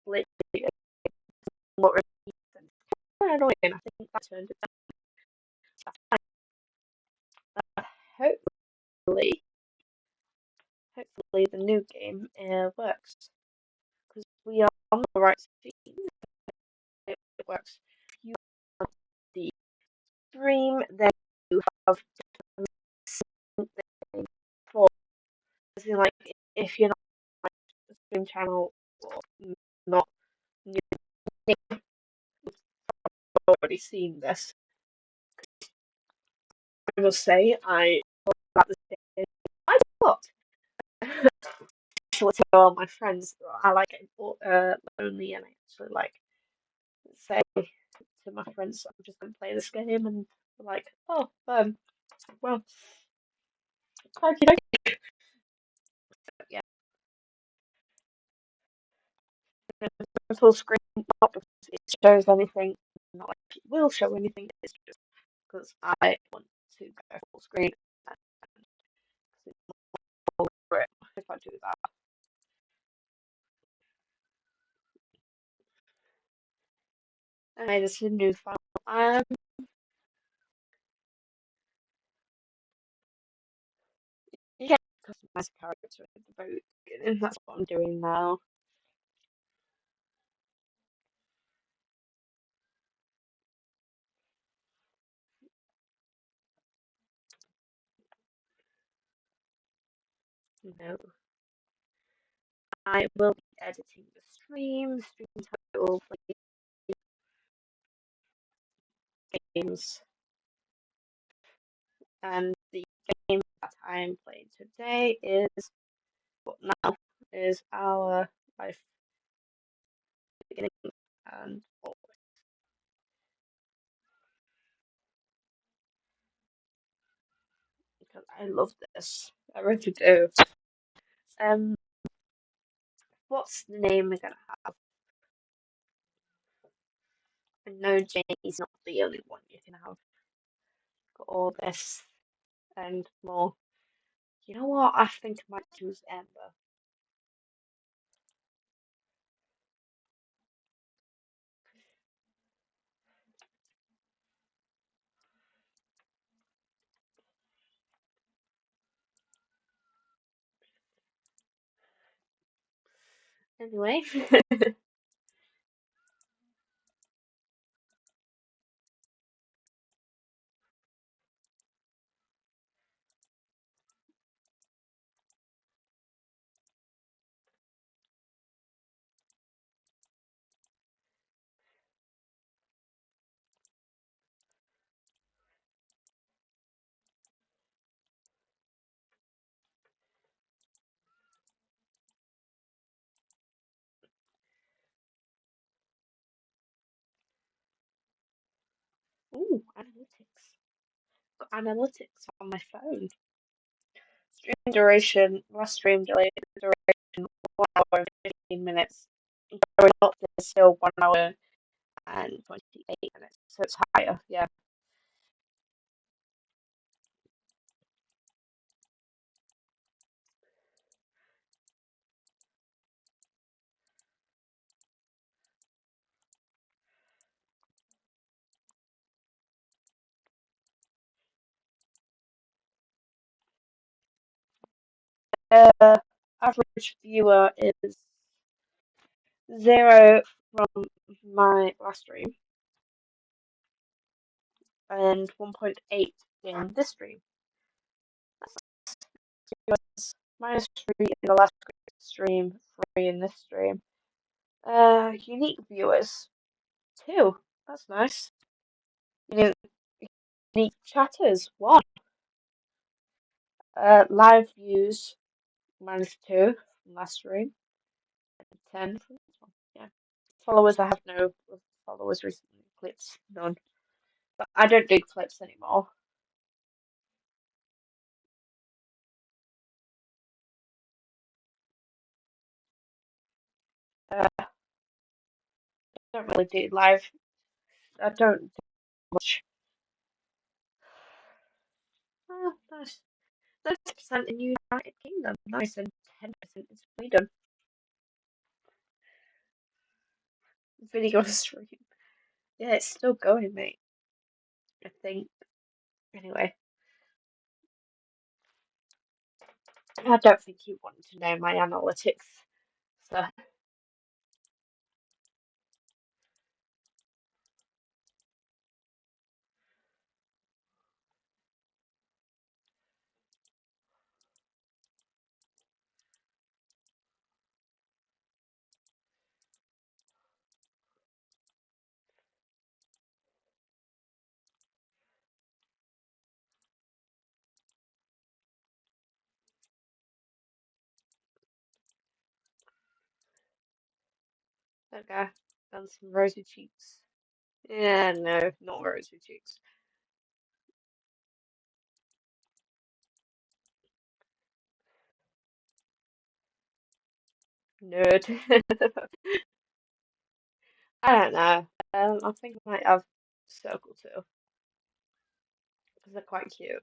literally what repeats and kind of annoying. I think that turned it down. Hopefully, hopefully the new game works because we are on the right scene. It works. You have the stream, then you have something for as in, like if you're not on the stream channel or not new, you've already seen this. I must say, I thought this game. I thought actually tell all my friends that I like getting lonely and I actually like say to my friends I'm just gonna play this game and they're like, oh, well, okay, yeah, full screen, not because it shows anything, not like it will show anything. It's just because I want to go full screen and over it if I do that. This is a new file. You can customize a character at the very beginning. That's what I'm doing now. No, I will be editing the stream title, games, and the game that I'm playing today is what now is our life beginning and all because I love this. I really do. Um, what's the name we're gonna have? I know Janie's not the only one you can have. Got all this and more. You know what? I think I might choose Amber. Anyway, ooh, analytics. Got analytics on my phone. Stream duration, last stream duration, 1 hour and 15 minutes. Going up is still 1 hour and 28 minutes, so it's higher, yeah. Average viewer is 0 from my last stream and 1.8 in this stream. Viewers -3 in the last stream, 3 in this stream. Unique viewers, 2. That's nice. Unique, unique chatters, 1. Live views, -2 from last stream, and 10 from this one. Yeah. Followers, I have no followers recently. Clips, none. But I don't do clips anymore. I don't really do live. I don't do much. Oh, nice. 30% in United Kingdom. Nice, and 10% in Sweden. Video stream. Yeah, it's still going, mate. I think. Anyway, I don't think you want to know my analytics. So, okay. And some rosy cheeks. Yeah, no, not rosy cheeks. Nerd. I don't know. I think I might have circle too, because they're quite cute.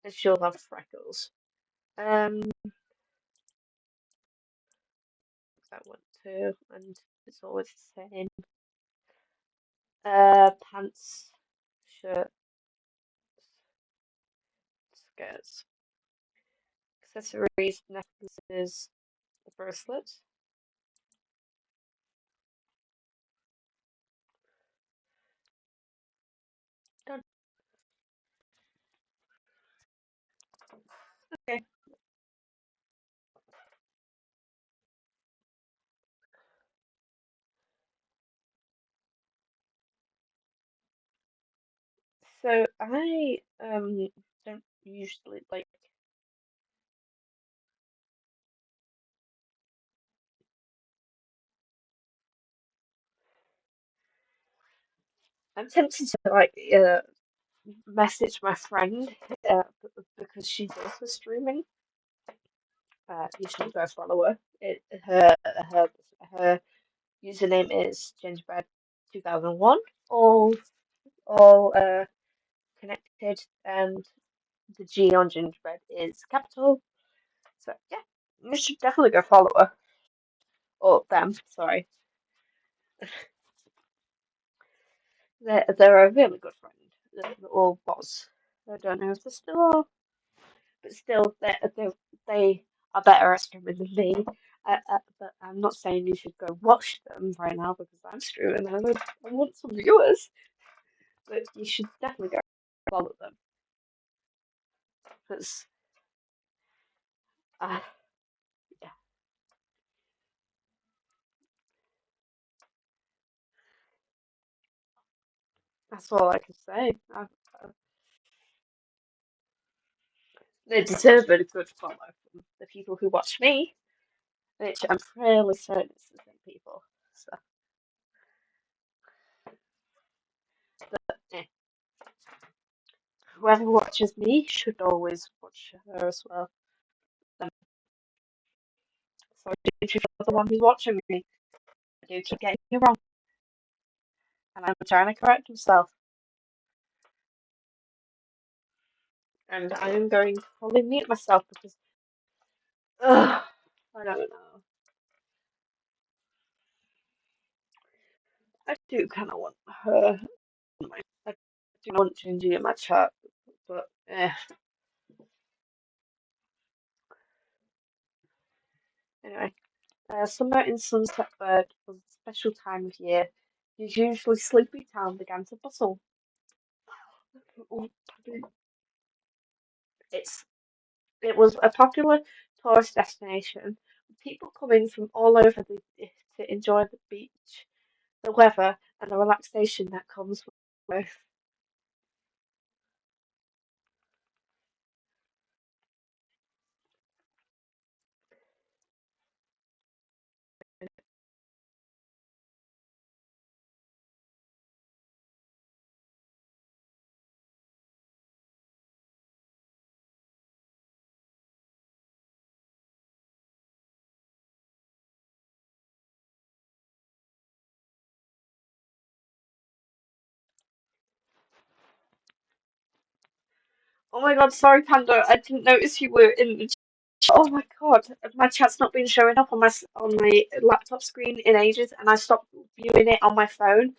And she'll have freckles. That one too, and it's always the same. Pants, shirt, skirts, accessories, necklaces, the bracelet. Done. Okay. So I don't usually like. I'm tempted to like message my friend because she's also streaming. You should go follow her. Her username is gingerbread2001. All connected, and the G on gingerbread is capital. So yeah, you should definitely go follow her or them. Sorry, they're a really good friend. Or was. I don't know if they still are, but still they are better at streaming than me. But I'm not saying you should go watch them right now because I'm streaming and I want some viewers. But you should definitely go follow them because uh, yeah, that's all I can say. I, they deserve a good follow from the people who watch me, which I'm fairly certain it's the same people. So eh, whoever watches me should always watch her as well. Um, so if you're the one who's watching me, I do keep getting you wrong, and I'm trying to correct myself. And I am going to probably mute myself because I don't know. I do kind of want her. I do want Gingy in my chat, but anyway. Summer in Sunsetburg was a special time of year. His usually sleepy town began to bustle. It's it was a popular tourist destination, with people coming from all over to enjoy the beach, the weather, and the relaxation that comes with. Oh my God, sorry, Panda. I didn't notice you were in the chat. Oh my God, my chat's not been showing up on my laptop screen in ages, and I stopped viewing it on my phone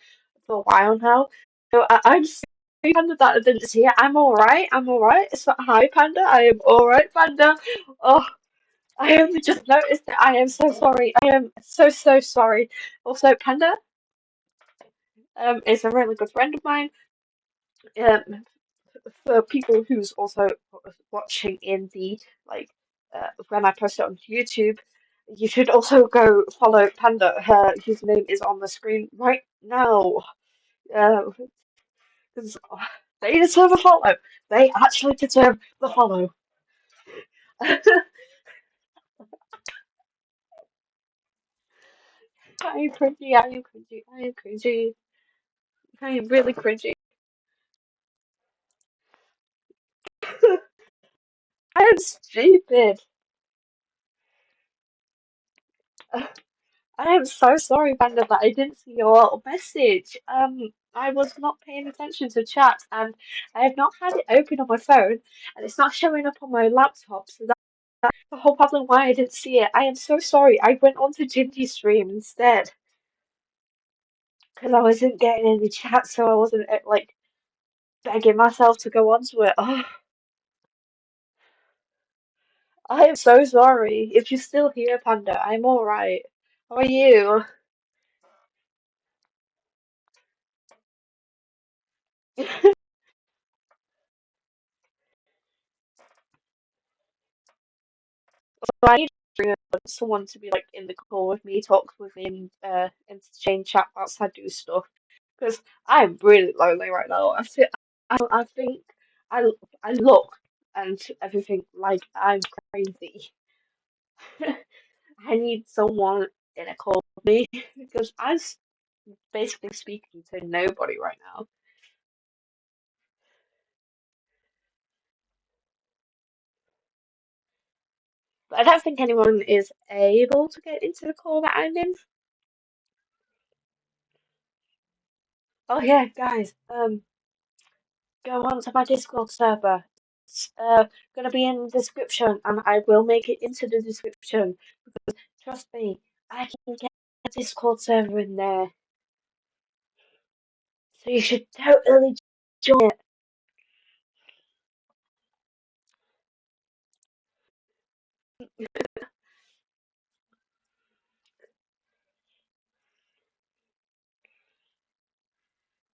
for a while now. So I'm sorry, Panda, that I didn't see it. I'm all right. I'm all right. So, hi, Panda. I am all right, Panda. Oh, I only just noticed it. I am so sorry. I am so sorry. Also, Panda is a really good friend of mine. Um, for people who's also watching in the like when I post it on YouTube, you should also go follow Panda. His name is on the screen right now. Because they deserve a follow. They actually deserve the follow. I am cringy. I am cringy. I am cringy. I am really cringy. I am stupid. I am so sorry, Panda, that I didn't see your little message. I was not paying attention to chat, and I have not had it open on my phone, and it's not showing up on my laptop, so that's the whole problem why I didn't see it. I am so sorry. I went on to Gingy stream instead, because I wasn't getting any chat, so I wasn't like begging myself to go onto it. Oh, I am so sorry. If you're still here, Panda, I'm alright. How are you? I need someone to be like in the call with me, talk with me, and interchange chat whilst I do stuff. Because I'm really lonely right now. I think I I look and everything like I'm crazy. I need someone in a call with me because basically speaking to nobody right now. But I don't think anyone is able to get into the call that I'm in. Oh yeah, guys. Go on to my Discord server. It's gonna be in the description, and I will make it into the description. Trust me, I can get a Discord server in there, so you should totally join it.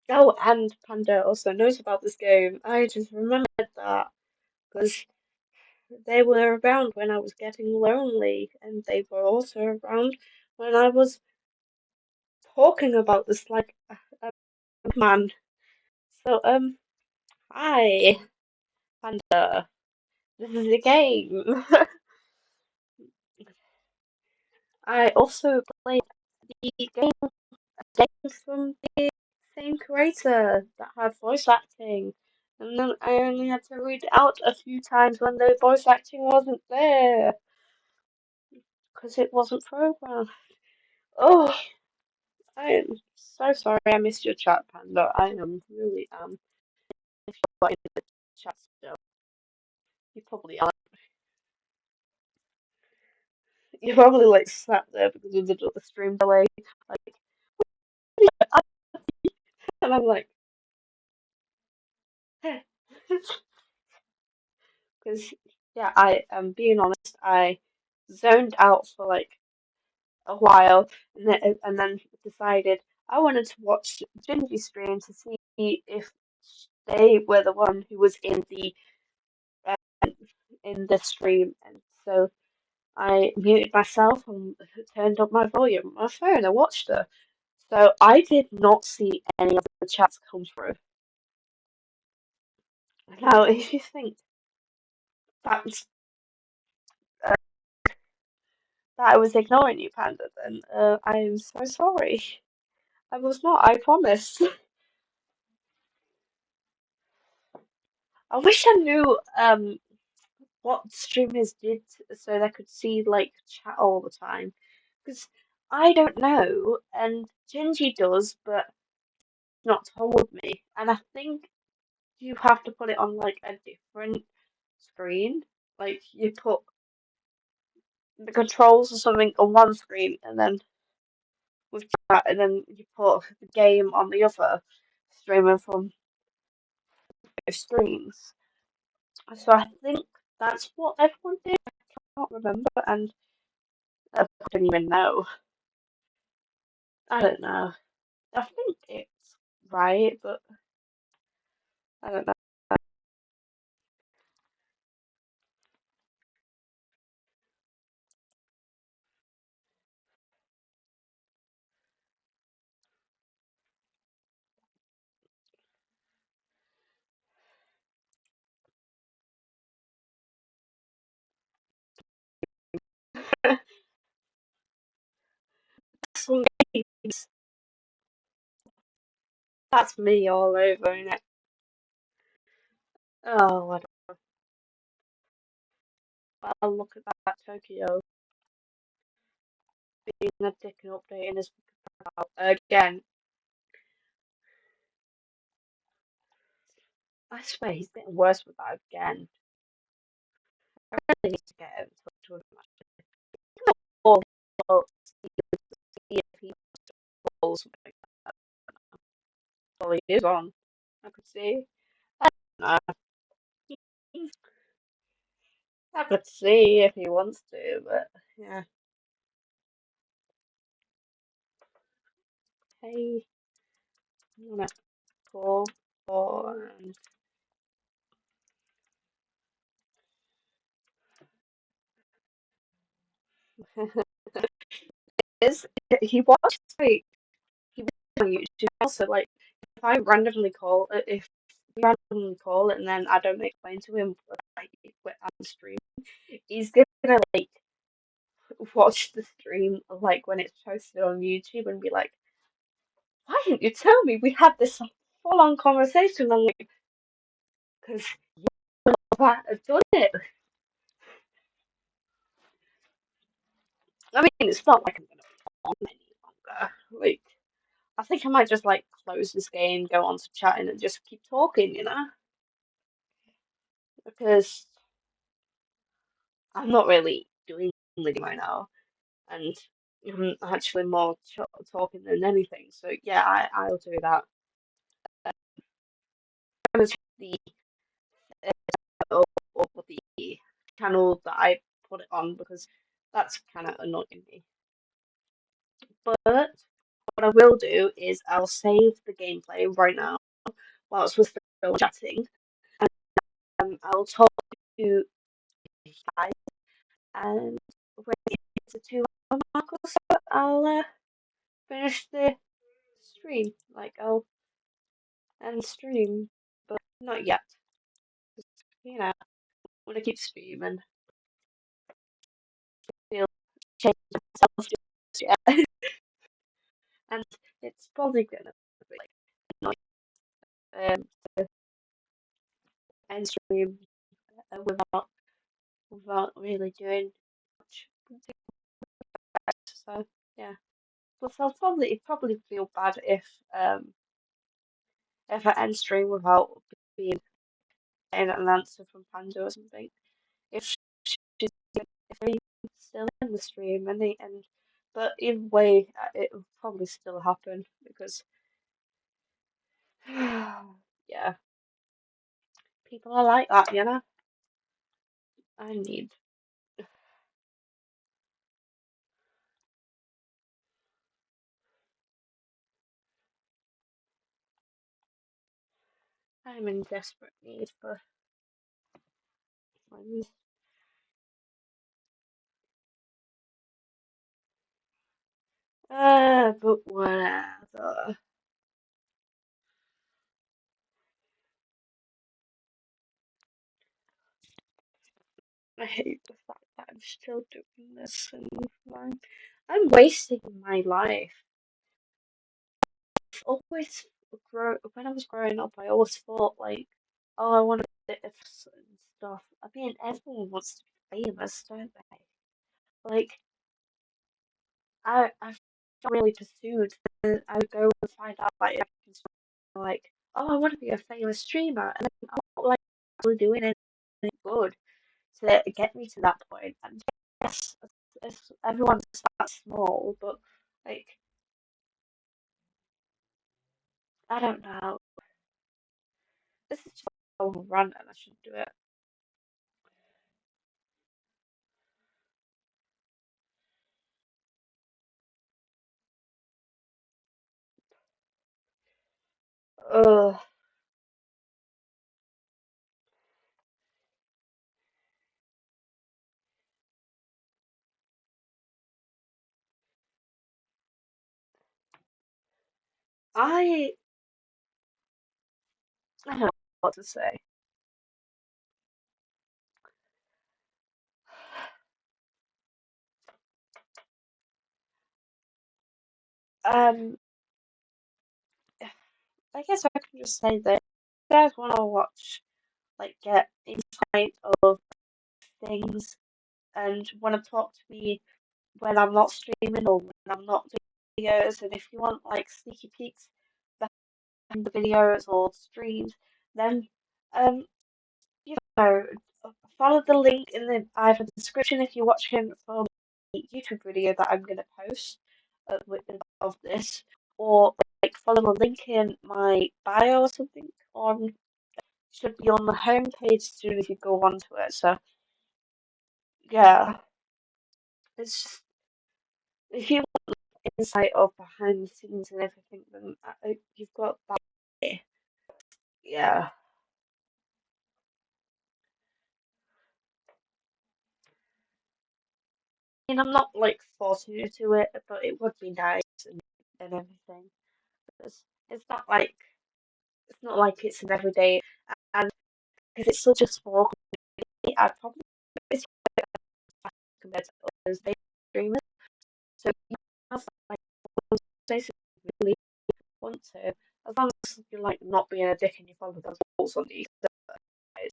Oh, and Panda also knows about this game. I just remembered that because they were around when I was getting lonely, and they were also around when I was talking about this like a man. So hi, Panda. This is a game. I also played the games from the same creator that had voice acting, and then I only had to read it out a few times when the voice acting wasn't there because it wasn't programmed. Oh, I am so sorry I missed your chat, Panda. I am really if you're in the chat still, you probably are. You're probably like sat there because of the stream delay, like, and I'm like. Because, yeah, I am being honest, I zoned out for like a while and then decided I wanted to watch Gingy stream to see if they were the one who was um, in the stream. And so I muted myself and turned up my volume on my phone and watched her. So I did not see any of the chats come through. Now, if you think that's that I was ignoring you, Panda, then I am so sorry. I was not, I promise. I wish I knew what streamers did so they could see like chat all the time. Because I don't know, and Gingy does, but not told me. And I think you have to put it on like a different screen. Like you put the controls or something on one screen, and then with chat, and then you put the game on the other, streaming from both screens. So I think that's what everyone did. I can't remember, and I don't even know. I don't know. I think it's right, but I don't know. Some games, that's me all over, innit? Oh, well, look at that Tokyo being a dick and updating his about again. I swear he's getting worse with that again. I really need to get in touch with him. Or see if he calls me. All he is on. I could see. I I could see if he wants to, but yeah. Hey, I'm gonna call for is he watches like he watches on YouTube also like if I randomly call it if we randomly call it and then I don't explain to him what I'm streaming, he's gonna like watch the stream like when it's posted on YouTube and be like, why didn't you tell me we had this full on conversation? I'm like, because I've done it. I mean, it's not like I'm gonna on any longer. Like, I think I might just like close this game, go on to chatting, and just keep talking, because I'm not really doing anything right now, and I'm actually more talking than anything. So yeah, I'll do that. I'm gonna check the or, or the channel that I put it on because that's kind of annoying me. But what I will do is I'll save the gameplay right now whilst we're still chatting. I'll talk to you guys, and when it gets to 2 hour mark or so, I'll finish the stream. Like I'll end stream, but not yet. 'Cause, I want to keep streaming. Feel change myself just yet, and it's probably gonna be like annoying to end stream without really doing much. So yeah. Plus, I'll probably feel bad if I end stream without being getting an answer from Panda or something. If she's if he's still in the stream and but either way, it will probably still happen because yeah, people are like that. I need. I'm in desperate need for friends. But whatever. I hate the fact that I'm still doing this and I'm wasting my life. Always when I was growing up, I always thought like, oh, I want to be this and stuff. I mean, everyone wants to be famous, don't they? Like, I've not really pursued. I would go and find out like, like oh, I want to be a famous streamer, and I'm not like actually doing anything good to get me to that point. And yes, everyone starts small, but like I don't know. This is just a whole rant, and I shouldn't do it. Ugh. I I don't know what to say. Um, I guess I can just say that if you guys want to watch, like, get insight of things and want to talk to me when I'm not streaming or when I'm not doing videos, and if you want like sneaky peeks behind the videos or streams, then um, you know, follow the link in the either description if you're watching from the YouTube video that I'm gonna post of this, or like follow the link in my bio or something on should be on the home page soon if you go onto it. So yeah, it's just, if you want insight of behind the scenes and everything, then you've got that. Yeah, I mean I'm not like forcing you to it, but it would be nice and everything. It's not like it's an everyday, and because it's such a small community, I'd probably it's compared to others they streamers. So you have like places you really want to, as long as you're like not being a dick and you follow those rules on these guys.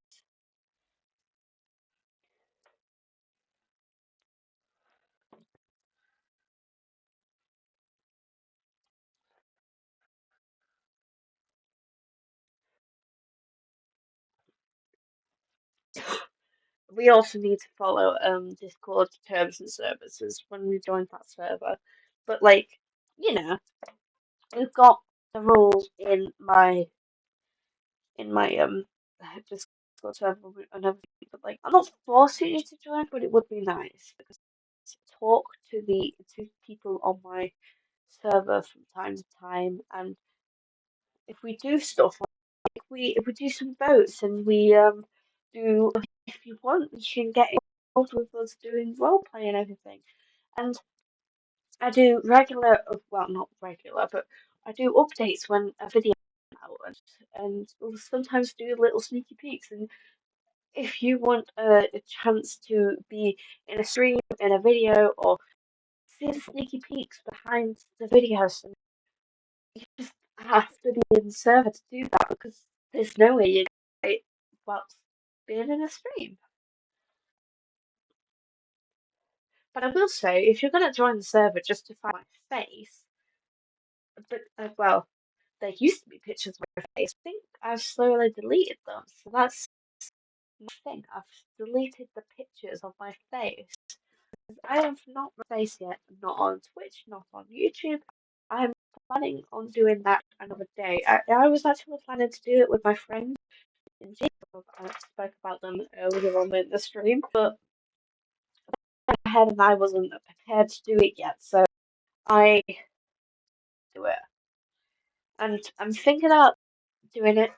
We also need to follow Discord terms and services when we join that server. But like, you know, we've got the rules in my Discord server and everything. But like, I'm not forcing you to join, but it would be nice because talk to people on my server from time to time, and if we do stuff like we do some votes and we do if you want, you can get involved with us doing role play and everything. And I do regular, well, not regular, but I do updates when a video comes out, and we'll sometimes do little sneaky peeks. And if you want a chance to be in a stream, in a video, or see the sneaky peeks behind the videos, and you just have to be in the server to do that because there's no way you get it whilst being in a stream. But I will say, if you're going to join the server just to find my face, but well, there used to be pictures of my face. I think I've slowly deleted them, so that's my thing. I've deleted the pictures of my face. I have not my face yet, not on Twitch, not on YouTube. I'm planning on doing that another day. I was actually planning to do it with my friend in Jacob. I spoke about them earlier on in the stream, but my head and I wasn't prepared to do it yet, so I do it. And I'm thinking about doing it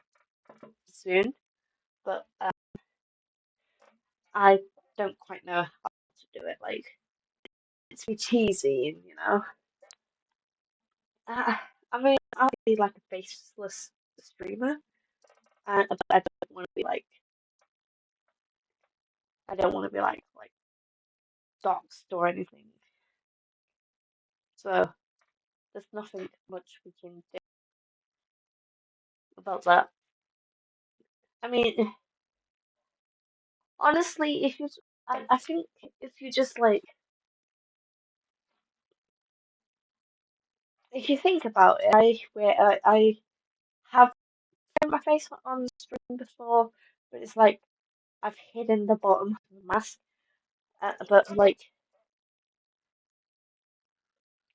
soon, but I don't quite know how to do it. Like, it's too cheesy, you know. Uh, I mean, I'll be like a faceless streamer, and but I don't want to be like, I don't want to be like doxed or anything. So there's nothing much we can do about that. I mean, honestly, I think if you just like, if you think about it, I have shown my face on stream before, but it's like I've hidden the bottom of the mask. But like,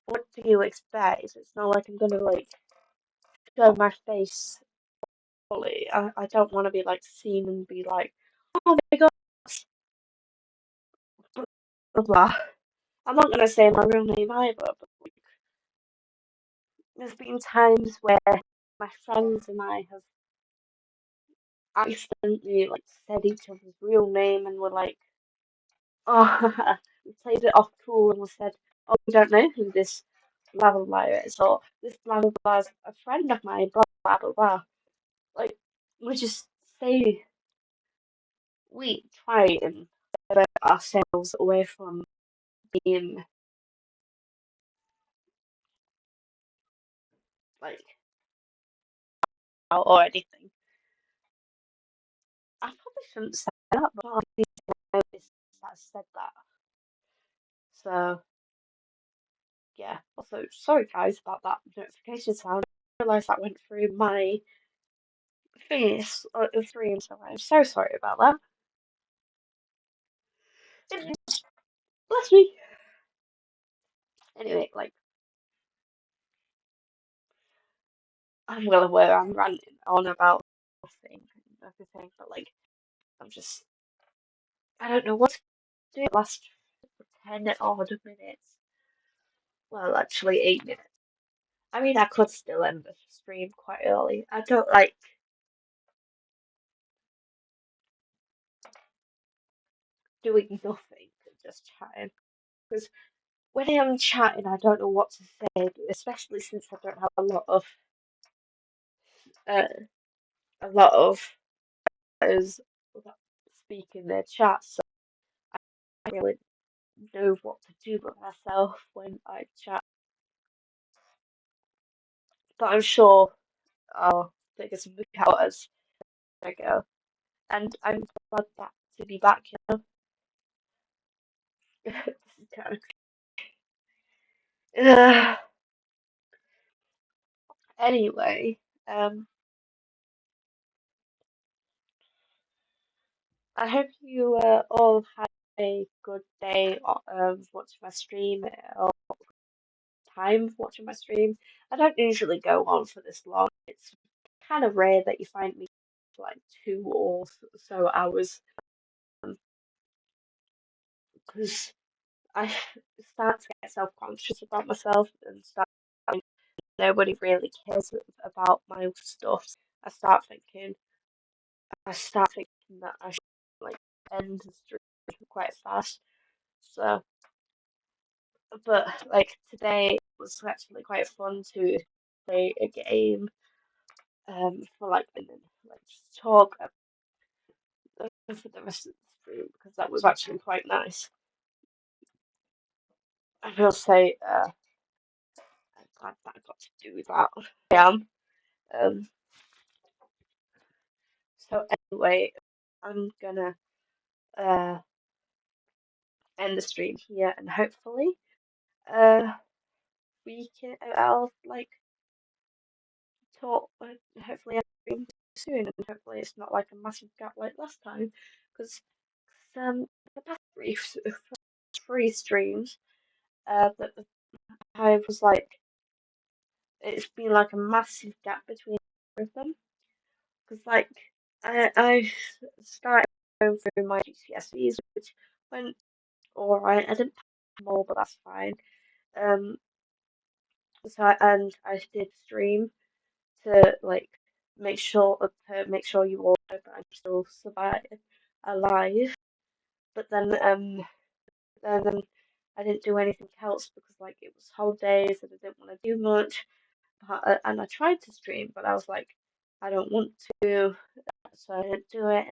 what do you expect? It's not like I'm gonna like show my face fully. I don't want to be like seen and be like, oh my God, blah blah blah. I'm not gonna say my real name either, but like, there's been times where my friends and I have accidentally like said each other's real name and were like, oh, we played it off cool and we said, oh, we don't know who this blah blah blah is, or this blah blah blah is a friend of mine, blah blah blah blah. Like, we just say we try and divert ourselves away from being like out or anything. I probably shouldn't say that, but all these noticed that I said that. So yeah. Also, sorry guys about that notification sound. I realised that went through my face on the stream, so I'm so sorry about that. Bless me. Anyway, like I'm well aware I'm ranting on about nothing and everything, but like I'm just I don't know what to do last 10 odd minutes. Well, actually 8 minutes. I mean, I could still end the stream quite early. I don't like doing nothing and just chatting because when I am chatting, I don't know what to say, especially since I don't have uh, a lot of those speak in their chat, so I don't really know what to do with myself when I chat. But I'm sure I'll figure something out as I go. And I'm glad to be back, you know. This is kind of... Anyway, I hope you all had a good day watching my stream or time watching my stream. I don't usually go on for this long. It's kind of rare that you find me for like 2 or so hours because I start to get self-conscious about myself and start thinking nobody really cares about my stuff. I start thinking I start thinking that I should like end the stream quite fast. So, but like today was actually quite fun to play a game for like and then like just talk for the rest of the stream because that was actually quite nice. I will say I'm glad that I got to do that. I am. Um, so anyway, I'm gonna uh end the stream here and hopefully uh I'll like talk hopefully I'll stream soon and hopefully it's not like a massive gap like last time because the past three streams that I was like it's been like a massive gap between them because like I started going through my GCSEs which went alright. I didn't pass them all but that's fine. Um and I did stream to like make sure you all know that I'm still alive. But then I didn't do anything else because like it was holidays and I didn't want to do much. And I tried to stream, but I was like, I don't want to, so I didn't do it.